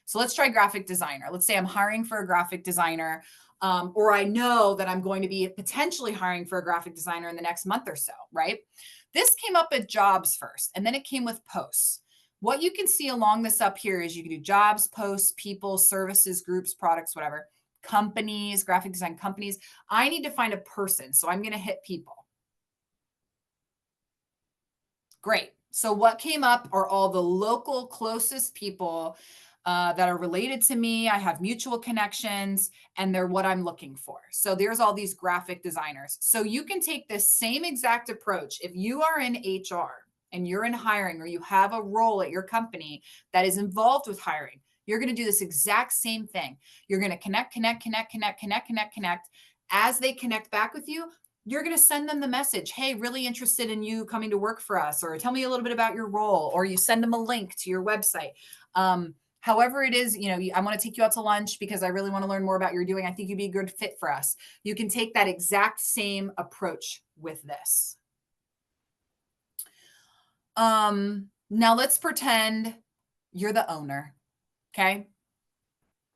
So let's try graphic designer. Let's say I'm hiring for a graphic designer, or I know that I'm going to be potentially hiring for a graphic designer in the next month or so, right? This came up at jobs first, and then it came with posts. What you can see along this up here is you can do jobs, posts, people, services, groups, products, whatever, companies, graphic design companies. I need to find a person, so I'm going to hit people. Great. So what came up are all the local closest people that are related to me. I have mutual connections, and they're what I'm looking for. So there's all these graphic designers. So you can take this same exact approach. If you are in HR and you're in hiring, or you have a role at your company that is involved with hiring, you're going to do this exact same thing. You're going to connect. As they connect back with you, you're going to send them the message, hey, really interested in you coming to work for us, or tell me a little bit about your role, or you send them a link to your website. However it is, I want to take you out to lunch because I really want to learn more about what you're doing. I think you'd be a good fit for us. You can take that exact same approach with this. Now let's pretend you're the owner. Okay.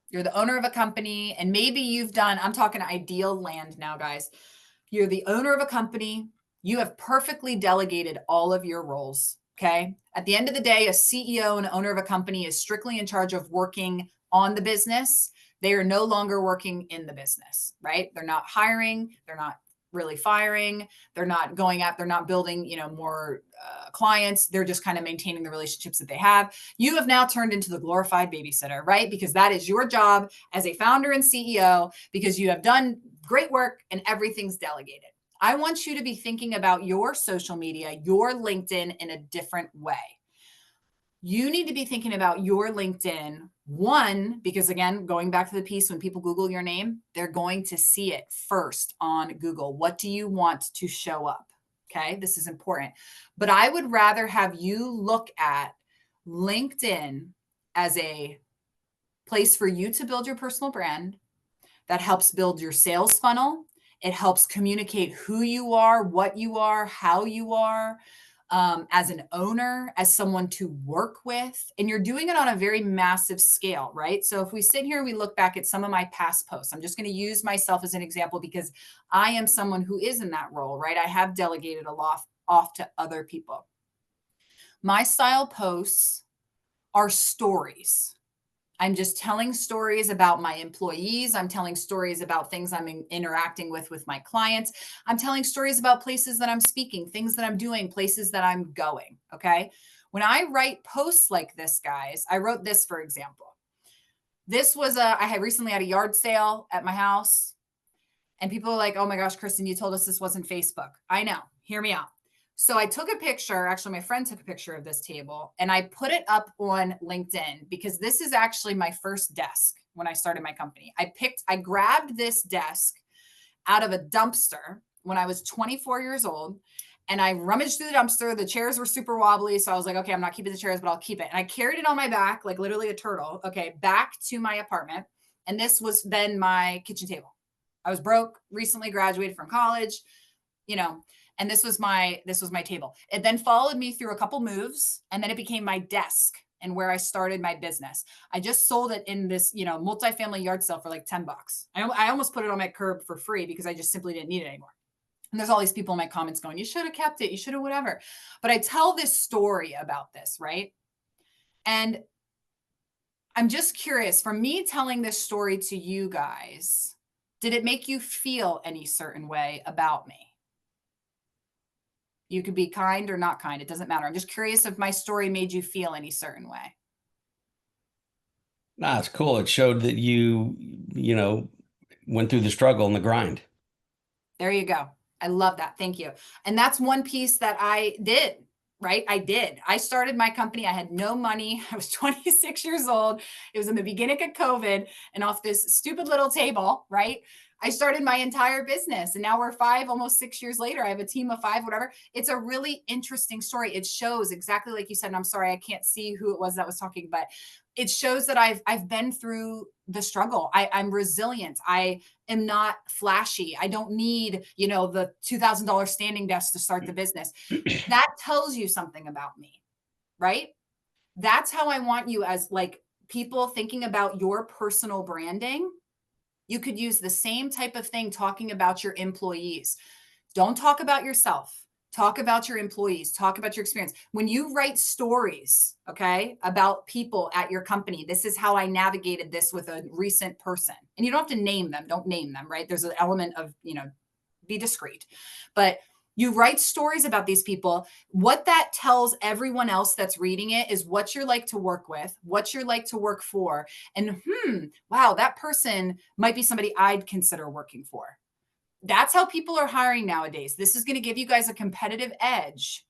You're the owner of a company, and maybe I'm talking ideal land now, guys. You're the owner of a company. You have perfectly delegated all of your roles. Okay. At the end of the day, a CEO and owner of a company is strictly in charge of working on the business. They are no longer working in the business, right? They're not hiring. They're not really firing. They're not building, more clients. They're just kind of maintaining the relationships that they have. You have now turned into the glorified babysitter, right? Because that is your job as a founder and CEO, because you have done great work and everything's delegated. I want you to be thinking about your social media, your LinkedIn in a different way. You need to be thinking about your LinkedIn, one, because again, going back to the piece, when people Google your name, they're going to see it first on Google. What do you want to show up? Okay, this is important. But I would rather have you look at LinkedIn as a place for you to build your personal brand that helps build your sales funnel. It helps communicate who you are, what you are, how you are. As an owner, as someone to work with, and you're doing it on a very massive scale, right? So if we sit here and we look back at some of my past posts, I'm just going to use myself as an example because I am someone who is in that role, right? I have delegated a lot off to other people. My style posts are stories. I'm just telling stories about my employees. I'm telling stories about things I'm interacting with my clients. I'm telling stories about places that I'm speaking, things that I'm doing, places that I'm going. Okay. When I write posts like this, guys, I wrote this, for example. This was I had recently had a yard sale at my house, and people are like, oh my gosh, Kristen, you told us this wasn't Facebook. I know. Hear me out. So I took a picture, actually my friend took a picture of this table, and I put it up on LinkedIn because this is actually my first desk when I started my company. I grabbed this desk out of a dumpster when I was 24 years old, and I rummaged through the dumpster. The chairs were super wobbly. So I was like, okay, I'm not keeping the chairs, but I'll keep it. And I carried it on my back, like literally a turtle, okay, back to my apartment. And this was then my kitchen table. I was broke, recently graduated from college, and this was my table. It then followed me through a couple moves, and then it became my desk and where I started my business. I just sold it in this, multifamily yard sale for like $10. I almost put it on my curb for free because I just simply didn't need it anymore. And there's all these people in my comments going, you should have kept it. You should have whatever. But I tell this story about this, right? And I'm just curious, from me telling this story to you guys, did it make you feel any certain way about me? You could be kind or not kind. It doesn't matter. I'm just curious if my story made you feel any certain way. Nah, it's cool. It showed that you went through the struggle and the grind. There you go. I love that. Thank you. And that's one piece that I did, right? I started my company. I had no money. I was 26 years old. It was in the beginning of COVID, and off this stupid little table, right? I started my entire business, and now we're almost 6 years later. I have a team of 5, whatever. It's a really interesting story. It shows exactly like you said, and I'm sorry, I can't see who it was that was talking, but it shows that I've been through the struggle. I'm resilient. I am not flashy. I don't need, the $2,000 standing desk to start the business. That tells you something about me, right? That's how I want you, as like people thinking about your personal branding. You could use the same type of thing talking about your employees. Don't talk about yourself. Talk about your employees. Talk about your experience. When you write stories, okay, about people at your company, this is how I navigated this with a recent person. And you don't have to name them. Don't name them, right? There's an element of, be discreet. But you write stories about these people. What that tells everyone else that's reading it is what you're like to work with, what you're like to work for. And wow, that person might be somebody I'd consider working for. That's how people are hiring nowadays. This is going to give you guys a competitive edge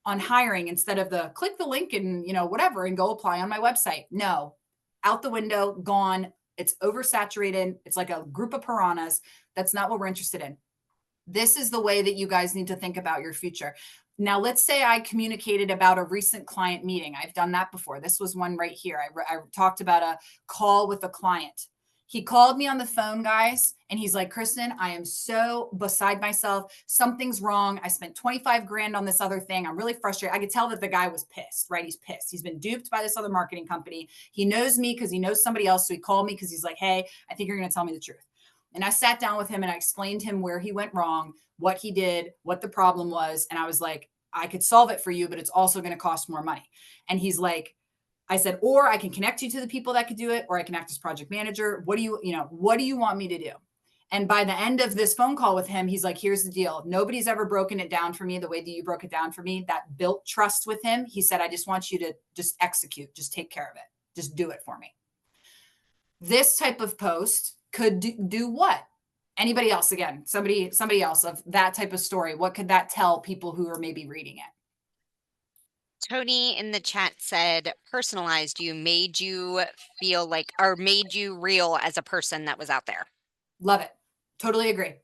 on hiring instead of the click the link and, whatever, and go apply on my website. No, out the window, gone. It's oversaturated. It's like a group of piranhas. That's not what we're interested in. This is the way that you guys need to think about your future. Now, let's say I communicated about a recent client meeting. I've done that before. This was one right here. I talked about a call with a client. He called me on the phone, guys, and he's like, Kristen, I am so beside myself. Something's wrong. I spent 25 grand on this other thing. I'm really frustrated. I could tell that the guy was pissed, right? He's pissed. He's been duped by this other marketing company. He knows me because he knows somebody else. So he called me because he's like, hey, I think you're going to tell me the truth. And I sat down with him and I explained to him where he went wrong, what he did, what the problem was. And I was like, I could solve it for you, but it's also going to cost more money. And he's like, I said, or I can connect you to the people that could do it, or I can act as project manager. What do you want me to do? And by the end of this phone call with him, he's like, here's the deal. Nobody's ever broken it down for me the way that you broke it down for me. That built trust with him. He said, I just want you to just execute, just take care of it. Just do it for me. This type of post could do what? Anybody else? Again, somebody else of that type of story. What could that tell people who are maybe reading it? Tony in the chat said personalized you, made you feel like, or made you real as a person that was out there. Love it. Totally agree.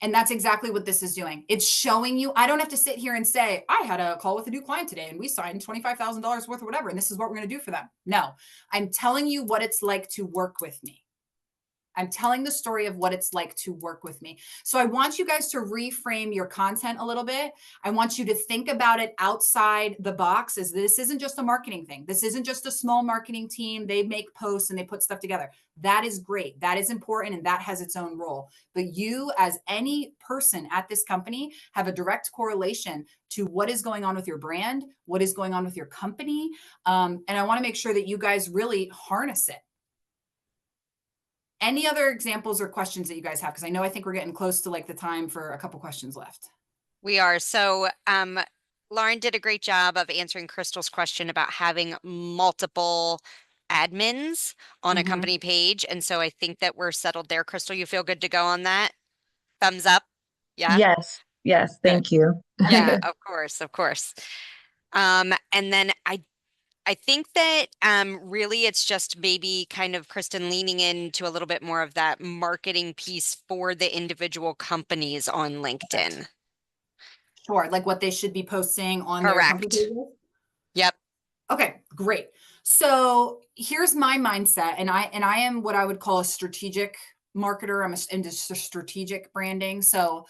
And that's exactly what this is doing. It's showing you, I don't have to sit here and say, I had a call with a new client today and we signed $25,000 worth or whatever, and this is what we're going to do for them. No, I'm telling you what it's like to work with me. I'm telling the story of what it's like to work with me. So I want you guys to reframe your content a little bit. I want you to think about it outside the box, as this isn't just a marketing thing. This isn't just a small marketing team. They make posts and they put stuff together. That is great. That is important. And that has its own role. But you, as any person at this company, have a direct correlation to what is going on with your brand, what is going on with your company. And I want to make sure that you guys really harness it. Any other examples or questions that you guys have? Because I think we're getting close to like the time for a couple questions left. We are. So Lauren did a great job of answering Crystal's question about having multiple admins on a company page. And so I think that we're settled there. Crystal, you feel good to go on that? Thumbs up? Yeah. Yes. Thank you. Yeah, of course, of course. And then I think that really it's just maybe kind of Kristen leaning into a little bit more of that marketing piece for the individual companies on LinkedIn. Sure, like what they should be posting on their company pages? Yep. Okay, great. So here's my mindset, and I am what I would call a strategic marketer. I'm into strategic branding. So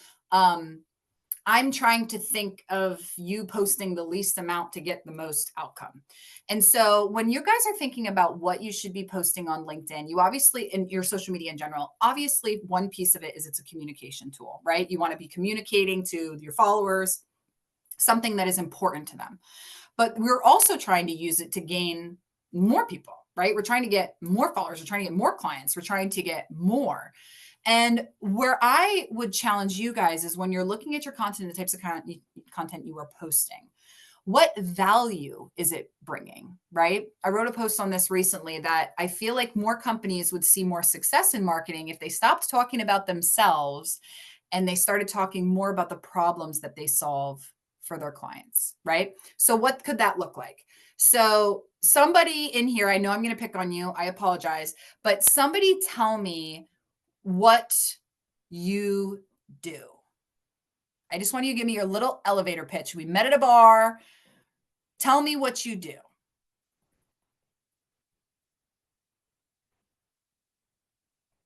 I'm trying to think of you posting the least amount to get the most outcome. And so when you guys are thinking about what you should be posting on LinkedIn, you obviously, in your social media in general, obviously one piece of it is it's a communication tool, right? You want to be communicating to your followers, something that is important to them. But we're also trying to use it to gain more people, right? We're trying to get more followers. We're trying to get more clients. We're trying to get more. And where I would challenge you guys is when you're looking at your content, the types of content you are posting, what value is it bringing, right? I wrote a post on this recently that I feel like more companies would see more success in marketing if they stopped talking about themselves and they started talking more about the problems that they solve for their clients, right? So what could that look like? So somebody in here, I know I'm going to pick on you. I apologize, but somebody tell me what you do. I just want you to give me your little elevator pitch. We met at a bar. Tell me what you do.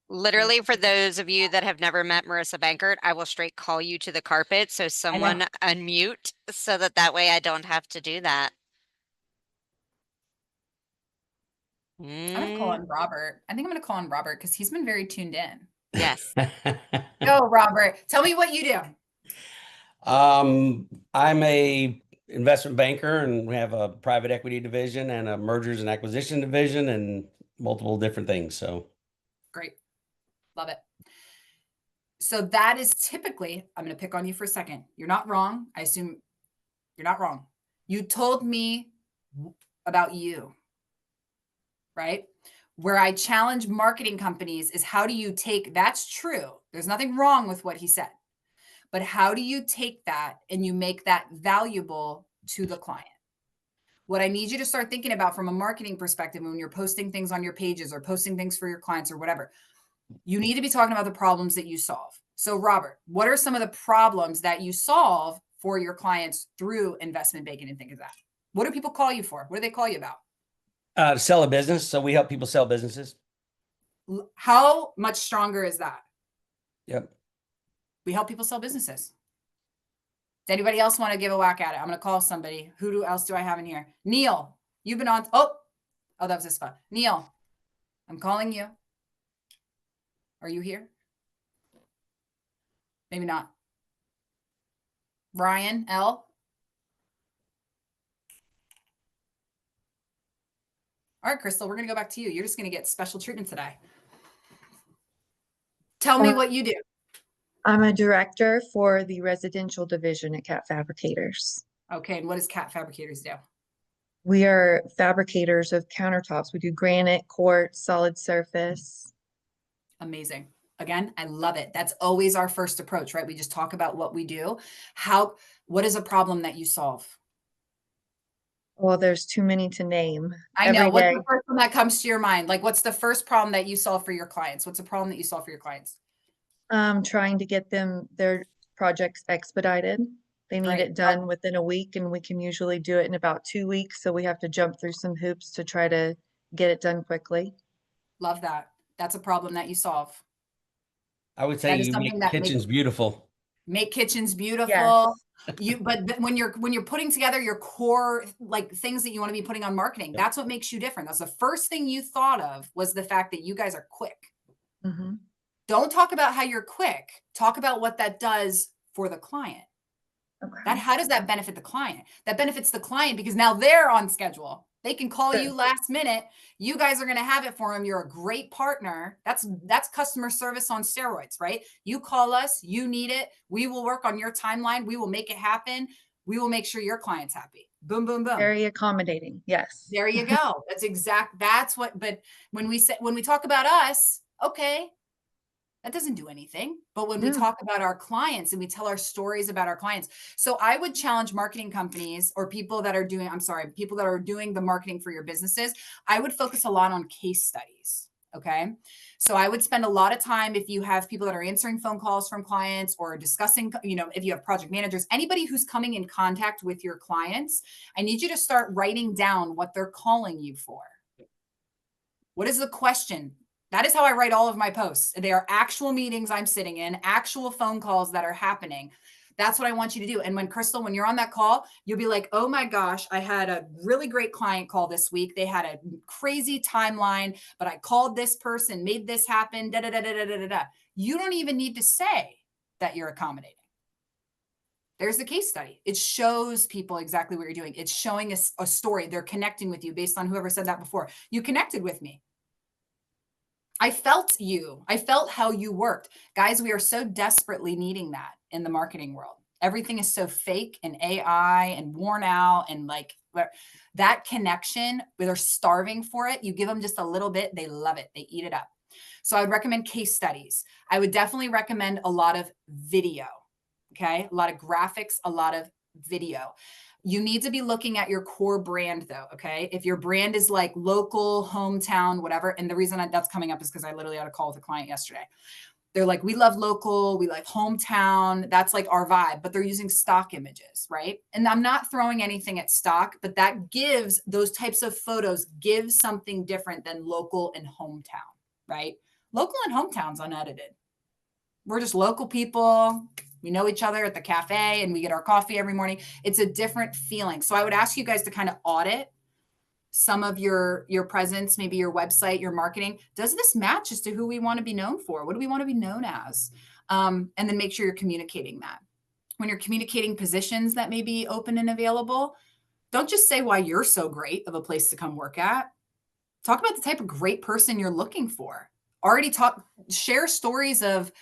Literally, for those of you that have never met Marissa Bankert, I will straight call you to the carpet. So someone unmute so that way I don't have to do that. I'm going to call on Robert. I think I'm going to call on Robert because he's been very tuned in. Yes. Go, Robert. Tell me what you do. I'm a investment banker, and we have a private equity division and a mergers and acquisition division and multiple different things. So great. Love it. So that is typically, I'm going to pick on you for a second. You're not wrong. I assume you're not wrong. You told me about you, right? Where I challenge marketing companies is how do you take, that's true. There's nothing wrong with what he said, but how do you take that and you make that valuable to the client? What I need you to start thinking about from a marketing perspective, when you're posting things on your pages or posting things for your clients or whatever, you need to be talking about the problems that you solve. So Robert, what are some of the problems that you solve for your clients through investment banking and things like that? What do people call you for? What do they call you about? To sell a business. So we help people sell businesses. How much stronger is that? Yep. We help people sell businesses. Does anybody else want to give a whack at it? I'm going to call somebody. Who else do I have in here? Neil, you've been on. Oh, that was ISPA. Neil, I'm calling you. Are you here? Maybe not. Ryan L. All right, Crystal, we're going to go back to you. You're just going to get special treatment today. Tell me what you do. I'm a director for the residential division at Cat Fabricators. Okay, and what does Cat Fabricators do? We are fabricators of countertops. We do granite, quartz, solid surface. Amazing. Again, I love it. That's always our first approach, right? We just talk about what we do. What is a problem that you solve? Well, there's too many to name. I know. Every What's day. the first one that comes to your mind? Like, what's the first problem that you solve for your clients? What's a problem that you solve for your clients? Trying to get them their projects expedited. They need Right. it done within a week, and we can usually do it in about 2 weeks. So we have to jump through some hoops to try to get it done quickly. Love that. That's a problem that you solve. I would say That is you something make that kitchens beautiful. Make kitchens beautiful. Yes. But when you're putting together your core, like things that you want to be putting on marketing, that's what makes you different. That's the first thing you thought of, was the fact that you guys are quick. Mm-hmm. Don't talk about how you're quick. Talk about what that does for the client. Okay. How does that benefit the client? That benefits the client because now they're on schedule. They can call Sure. you last minute. You guys are going to have it for them. You're a great partner. That's customer service on steroids, right? You call us, you need it. We will work on your timeline. We will make it happen. We will make sure your client's happy. Boom, boom, boom. Very accommodating. Yes. There you go. That's what, but when we talk about us, okay, that doesn't do anything. But when we No. talk about our clients and we tell our stories about our clients. So I would challenge marketing companies or people that are doing the marketing for your businesses. I would focus a lot on case studies. Okay. So I would spend a lot of time, if you have people that are answering phone calls from clients or discussing, if you have project managers, anybody who's coming in contact with your clients, I need you to start writing down what they're calling you for. What is the question? That is how I write all of my posts. They are actual meetings I'm sitting in, actual phone calls that are happening. That's what I want you to do. And when you're on that call, you'll be like, oh my gosh, I had a really great client call this week. They had a crazy timeline, but I called this person, made this happen, da, da, da, da, da, da, da. You don't even need to say that you're accommodating. There's the case study. It shows people exactly what you're doing. It's showing a story. They're connecting with you based on whoever said that before. You connected with me. I felt you. I felt how you worked. Guys, we are so desperately needing that in the marketing world. Everything is so fake and AI and worn out, and like that connection, they're starving for it. You give them just a little bit, they love it. They eat it up. So I would recommend case studies. I would definitely recommend a lot of video. Okay. A lot of graphics, a lot of video. You need to be looking at your core brand though. Okay. If your brand is like local, hometown, whatever. And the reason that's coming up is because I literally had a call with a client yesterday. They're like, we love local, we like hometown. That's like our vibe, but they're using stock images, right? And I'm not throwing anything at stock, but that gives those types of photos give something different than local and hometown, right? Local and hometown's unedited. We're just local people. We know each other at the cafe and we get our coffee every morning. It's a different feeling. So I would ask you guys to kind of audit some of your presence, maybe your website, your marketing. Does this match as to who we want to be known for? What do we want to be known as? And then make sure you're communicating that. When you're communicating positions that may be open and available, don't just say why you're so great of a place to come work at. Talk about the type of great person you're looking for. Share stories of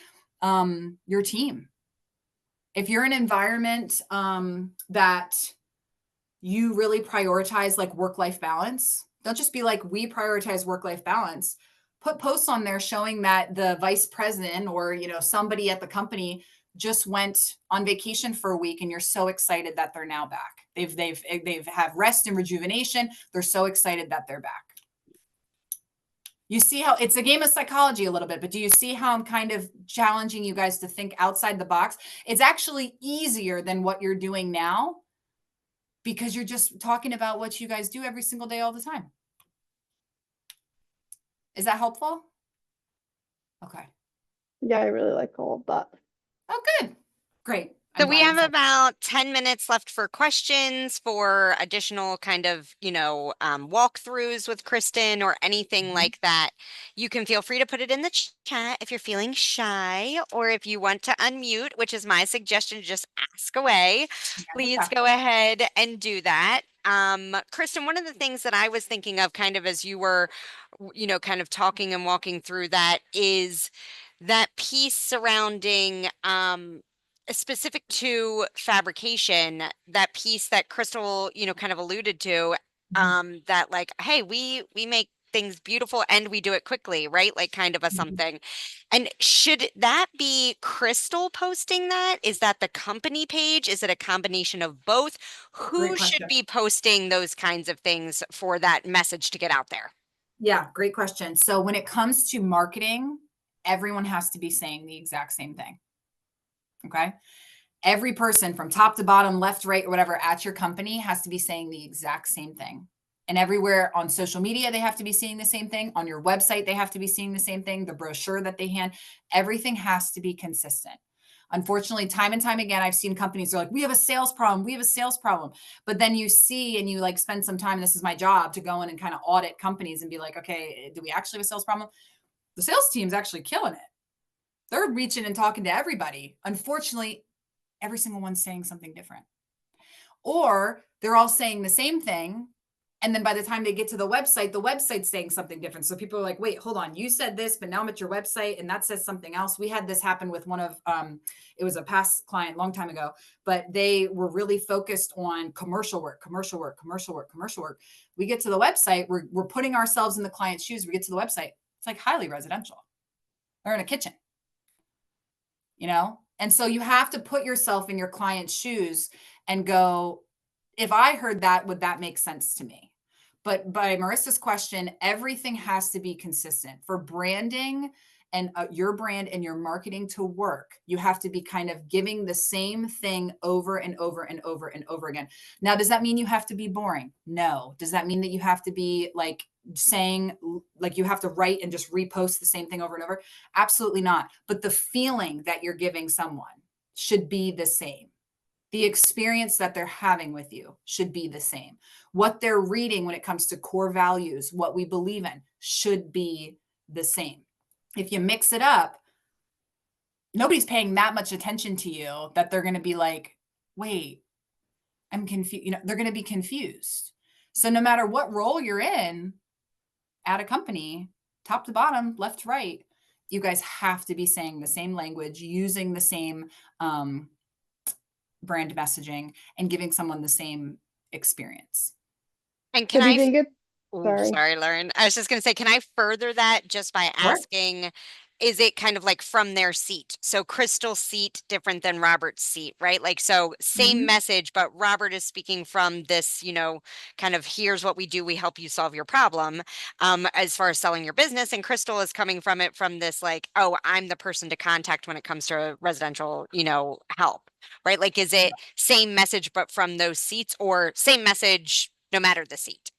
your team. If you're in an environment that you really prioritize like work-life balance, don't just be like, we prioritize work-life balance. Put posts on there showing that the vice president or somebody at the company just went on vacation for a week and you're so excited that they're now back. They've have rest and rejuvenation. They're so excited that they're back. You see how it's a game of psychology a little bit, but do you see how I'm kind of challenging you guys to think outside the box? It's actually easier than what you're doing now because you're just talking about what you guys do every single day, all the time. Is that helpful? Okay. Yeah, I really like all of that. Oh, good. Great. So I'm we glad have it's helpful. about 10 minutes left for questions, for additional kind of, walkthroughs with Kristen or anything Mhm. like that. You can feel free to put it in the chat if you're feeling shy, or if you want to unmute, which is my suggestion, just ask away. Please Okay. go ahead and do that. Kristen, one of the things that I was thinking of kind of as you were, kind of talking and walking through that is that piece surrounding, specific to fabrication, that piece that Crystal, kind of alluded to, that like, hey, we make things beautiful and we do it quickly, right? Like kind of a Mhm. something. And should that be Crystal posting that? Is that the company page? Is it a combination of both? Great Who question. should be posting those kinds of things for that message to get out there? Yeah, great question. So when it comes to marketing, everyone has to be saying the exact same thing. Okay. Every person from top to bottom, left, right, or whatever at your company has to be saying the exact same thing. And everywhere on social media, they have to be seeing the same thing. On your website, they have to be seeing the same thing. The brochure that they hand, everything has to be consistent. Unfortunately, time and time again, I've seen companies are like, we have a sales problem. We have a sales problem. But then you see and you like spend some time. This is my job to go in and kind of audit companies and be like, okay, do we actually have a sales problem? The sales team's actually killing it. They're reaching and talking to everybody. Unfortunately, every single one's saying something different. Or they're all saying the same thing. And then by the time they get to the website's saying something different. So people are like, wait, hold on. You said this, but now I'm at your website and that says something else. We had this happen with one of, it was a past client long time ago, but they were really focused on commercial work. We get to the website, we're putting ourselves in the client's shoes. We get to the website. It's like highly residential. They're in a kitchen, And so you have to put yourself in your client's shoes and go, if I heard that, would that make sense to me? But by Marissa's question, everything has to be consistent for branding and your brand and your marketing to work. You have to be kind of giving the same thing over and over and over and over again. Now, does that mean you have to be boring? No. Does that mean that you have to be like saying, like you have to write and just repost the same thing over and over? Absolutely not. But the feeling that you're giving someone should be the same. The experience that they're having with you should be the same. What they're reading when it comes to core values, what we believe in, should be the same. If you mix it up, nobody's paying that much attention to you that they're going to be like, wait, I'm confused. They're going to be confused. So no matter what role you're in at a company, top to bottom, left to right, you guys have to be saying the same language, using the same brand messaging, and giving someone the same experience. And So can do you I think it's Oh, sorry. sorry, Lauren. I was just going to say, can I further that just by Sure. asking, is it kind of like from their seat? So Crystal's seat different than Robert's seat, right? Like, so same Mhm. message, but Robert is speaking from this, kind of here's what we do. We help you solve your problem, as far as selling your business. And Crystal is coming from it from this like, oh, I'm the person to contact when it comes to residential, help, right? Like, is it same message, but from those seats, or same message, no matter the seat?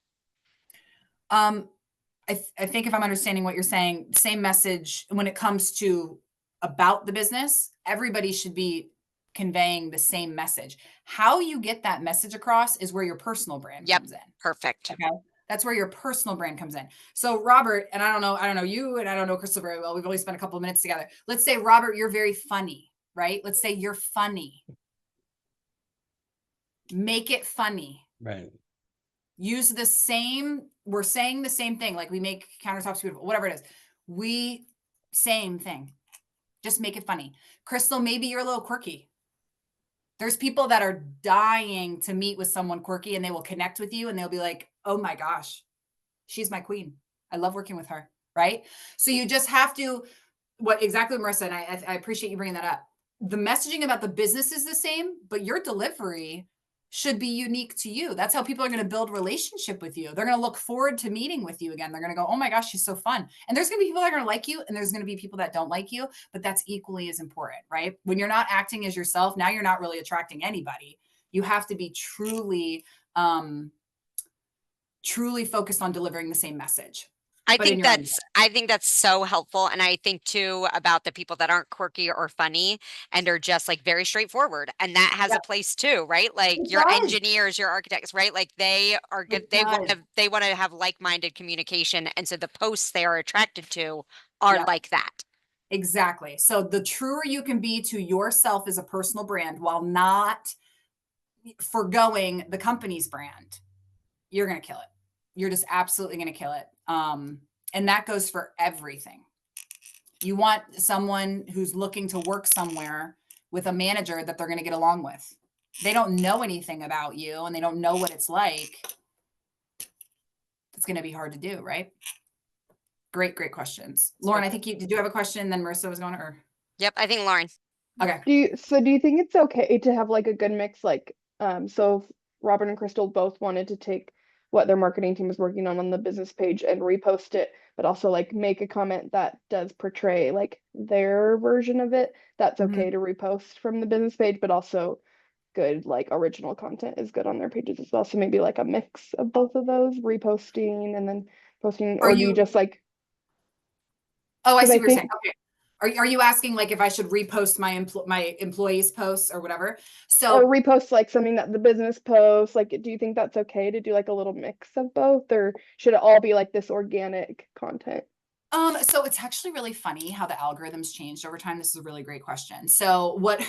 I think if I'm understanding what you're saying, same message when it comes to about the business, everybody should be conveying the same message. How you get that message across is where your personal brand Yep. comes in. Perfect. Okay. That's where your personal brand comes in. So Robert, and I don't know you, and I don't know Crystal very well. We've only spent a couple of minutes together. Let's say, Robert, you're very funny, right? Let's say you're funny. Make it funny. Right. Use the same, we're saying the same thing. Like we make countertops beautiful, whatever it is. Same thing. Just make it funny. Crystal, maybe you're a little quirky. There's people that are dying to meet with someone quirky, and they will connect with you and they'll be like, oh my gosh, she's my queen. I love working with her. Right. So you just have to, exactly what Marissa, and I appreciate you bringing that up. The messaging about the business is the same, but your delivery should be unique to you. That's how people are going to build relationship with you. They're going to look forward to meeting with you again. They're going to go, oh my gosh, she's so fun. And there's going to be people that are going to like you, and there's going to be people that don't like you, but that's equally as important, right? When you're not acting as yourself, now you're not really attracting anybody. You have to be truly, truly focused on delivering the same message. I but in think your own that's I think that's so helpful. And I think too about the people that aren't quirky or funny and are just like very straightforward. And that has a Yep. place too, right? Like It your does. engineers, your architects, right? Like they are good. It They does. want to have like-minded communication. And so the posts they are attracted to are Yep. like that. Exactly. So the truer you can be to yourself as a personal brand while not forgoing the company's brand, you're going to kill it. You're just absolutely going to kill it. And that goes for everything. You want someone who's looking to work somewhere with a manager that they're going to get along with. They don't know anything about you and they don't know what it's like. It's going to be hard to do, right? Great questions. Lauren, I think did you have a question? Then Marissa was going to, or? Yep. I think Lauren. Okay. Do you think it's okay to have like a good mix, like so if Robert and Crystal both wanted to take what their marketing team is working on the business page and repost it, but also like make a comment that does portray like their version of it, that's okay to repost from the business page, but also good like original content is good on their pages as well. So maybe like a mix of both of those, reposting and then posting, or do you just like? Oh, I 'cause see I what you're saying. think- Okay. Are you asking like if I should repost my employees' posts or whatever? Or So repost like something that the business posts, like do you think that's okay to do like a little mix of both, or should it all be like this organic content? so it's actually really funny how the algorithms changed over time. This is a really great question. So what,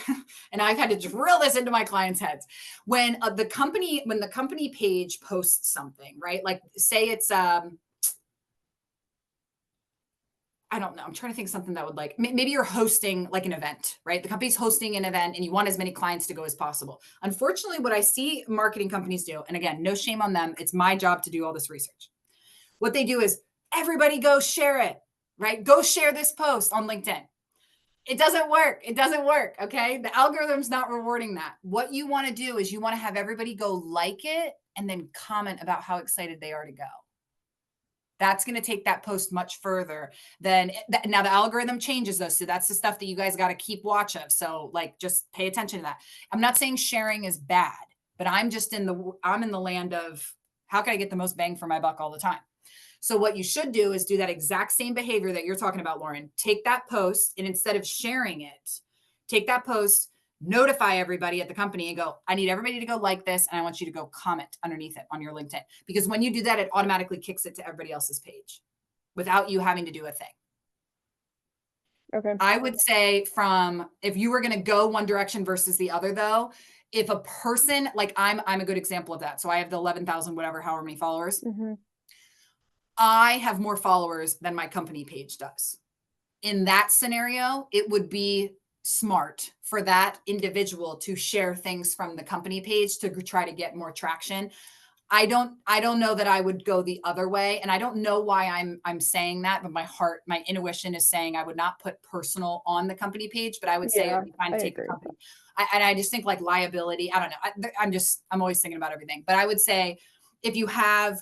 and I've had to drill this into my clients' heads. When the company page posts something, right? Like say it's I don't know. I'm trying to think something that would like, maybe you're hosting like an event, right? The company's hosting an event and you want as many clients to go as possible. Unfortunately, what I see marketing companies do, and again, no shame on them. It's my job to do all this research. What they do is everybody go share it, right? Go share this post on LinkedIn. It doesn't work. It doesn't work. Okay. The algorithm's not rewarding that. What you want to do is you want to have everybody go like it and then comment about how excited they are to go. That's going to take that post much further than now the algorithm changes though. So that's the stuff that you guys got to keep watch of. So like, just pay attention to that. I'm not saying sharing is bad, but I'm in the land of how can I get the most bang for my buck all the time? So what you should do is do that exact same behavior that you're talking about, Lauren. Take that post and instead of sharing it, take that post, notify everybody at the company and go, I need everybody to go like this. And I want you to go comment underneath it on your LinkedIn. Because when you do that, it automatically kicks it to everybody else's page without you having to do a thing. Okay. I would say if you were going to go one direction versus the other though, if a person, like I'm a good example of that. So I have the 11,000, however many followers. Mm-hmm. I have more followers than my company page does. In that scenario, it would be smart for that individual to share things from the company page to try to get more traction. I don't know that I would go the other way. And I don't know why I'm saying that, but my intuition is saying I would not put personal on the company page, but I would say it'd be fine to take the company. And I just think like liability, I don't know. I'm always thinking about everything, but I would say if you have,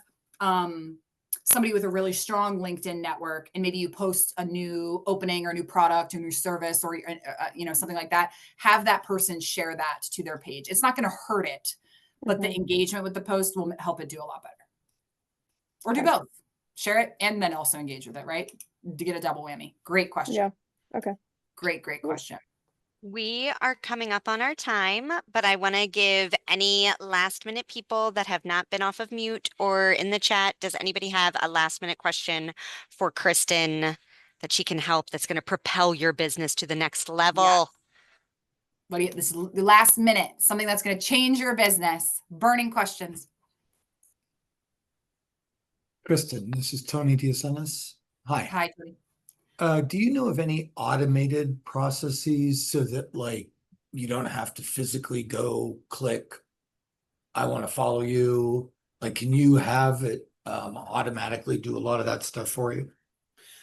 somebody with a really strong LinkedIn network, and maybe you post a new opening or a new product or new service or something like that, have that person share that to their page. It's not going to hurt it, but the engagement with the post will help it do a lot better. Or do both. Share it and then also engage with it, right? To get a double whammy. Great question. Yeah. Okay. Great question. We are coming up on our time, but I want to give any last minute people that have not been off of mute or in the chat. Does anybody have a last minute question for Kristen that she can help that's going to propel your business to the next level? Yes. This is the last minute, something that's going to change your business. Burning questions. Kristen, this is Tony Diasenis. Hi. Hi, Tony. Do you know of any automated processes so that like you don't have to physically go click, I want to follow you? Like, can you have it automatically do a lot of that stuff for you?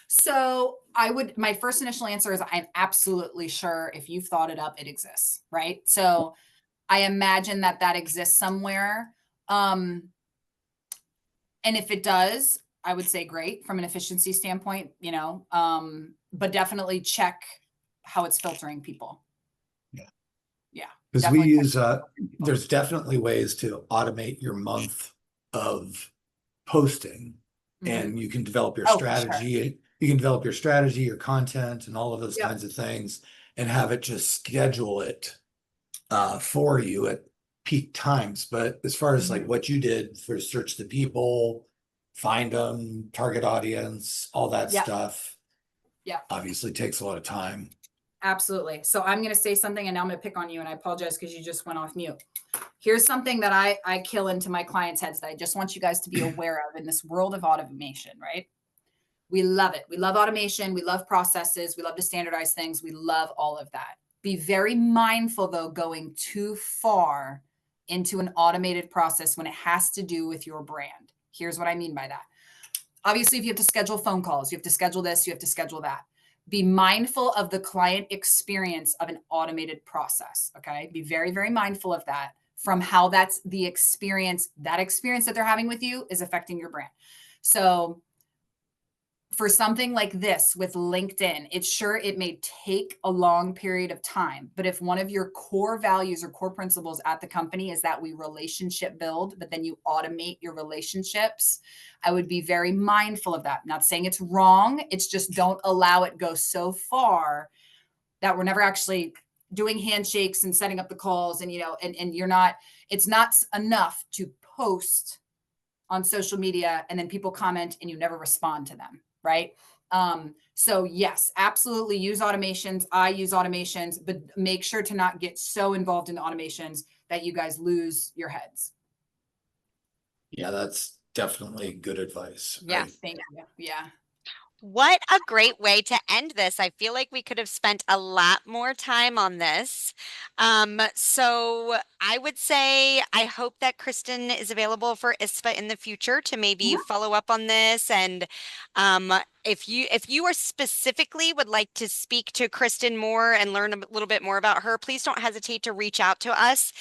So my first initial answer is I'm absolutely sure if you've thought it up, it exists, right? So I imagine that that exists somewhere. And if it does, I would say great from an efficiency standpoint, you know, but definitely check how it's filtering people. Yeah. Yeah. Because we definitely check use, how it's filtering people. there's definitely ways to automate your month of posting, Mhm. and you can develop your Oh, for sure. strategy. You can develop your strategy, your content, and all of those Yep. kinds of things, and have it just schedule it for you at peak times. But as far as like Mhm. what you did for search the people, find them, target audience, all that Yeah. stuff, Yeah. obviously takes a lot of time. Absolutely. So I'm going to say something and now I'm going to pick on you, and I apologize because you just went off mute. Here's something that I kill into my clients' heads that I just want you guys to be aware of in this world of automation, right? We love it. We love automation. We love processes. We love to standardize things. We love all of that. Be very mindful, though, going too far into an automated process when it has to do with your brand. Here's what I mean by that. Obviously, if you have to schedule phone calls, you have to schedule this, you have to schedule that. Be mindful of the client experience of an automated process. Okay. Be very, very mindful of that, from how that's the experience, that experience that they're having with you is affecting your brand. So for something like this with LinkedIn, it may take a long period of time, but if one of your core values or core principles at the company is that we relationship build, but then you automate your relationships, I would be very mindful of that. Not saying it's wrong. It's just don't allow it go so far that we're never actually doing handshakes and setting up the calls, and, you know, and you're not, it's not enough to post on social media and then people comment and you never respond to them. Right. So yes, absolutely use automations. I use automations, but make sure to not get so involved in the automations that you guys lose your heads. Yeah, that's definitely good advice. Yeah. Thank you. Yeah. What a great way to end this. I feel like we could have spent a lot more time on this. So I would say I hope that Kristen is available for ISPA in the future to maybe follow up on this. And if you are specifically would like to speak to Kristen more and learn a little bit more about her, please don't hesitate to reach out to us.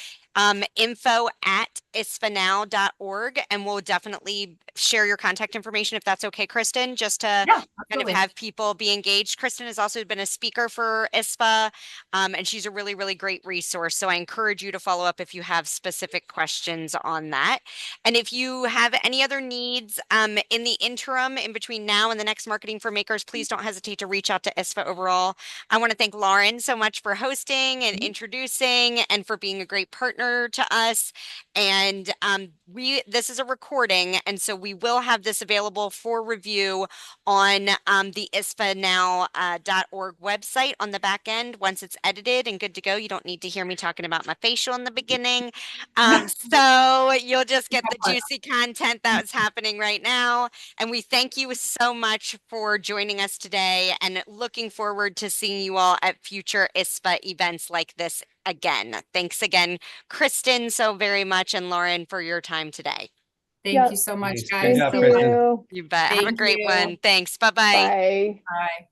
info@ispanow.org, and we'll definitely share your contact information if that's okay, Kristen, just to Yeah, kind of absolutely. have people be engaged. Kristen has also been a speaker for ISPA, and she's a really, really great resource. So I encourage you to follow up if you have specific questions on that. And if you have any other needs in the interim, in between now and the next Marketing for Makers, please don't hesitate to reach out to ISPA overall. I want to thank Lauren so much for hosting and introducing and for being a great partner to us. And this is a recording, and so we will have this available for review on the ispanow.org website on the back end once it's edited and good to go. You don't need to hear me talking about my facial in the beginning. So you'll just get the juicy content that's happening right now. And we thank you so much for joining us today, and looking forward to seeing you all at future ISPA events like this again. Thanks again, Kristen, so very much, and Lauren, for your time today. Thank Yep. you so much, Thanks. guys. Good Thank job, Kristen. you. You bet. Have a Thank great you. one. Thanks. Bye-bye. Bye. Bye.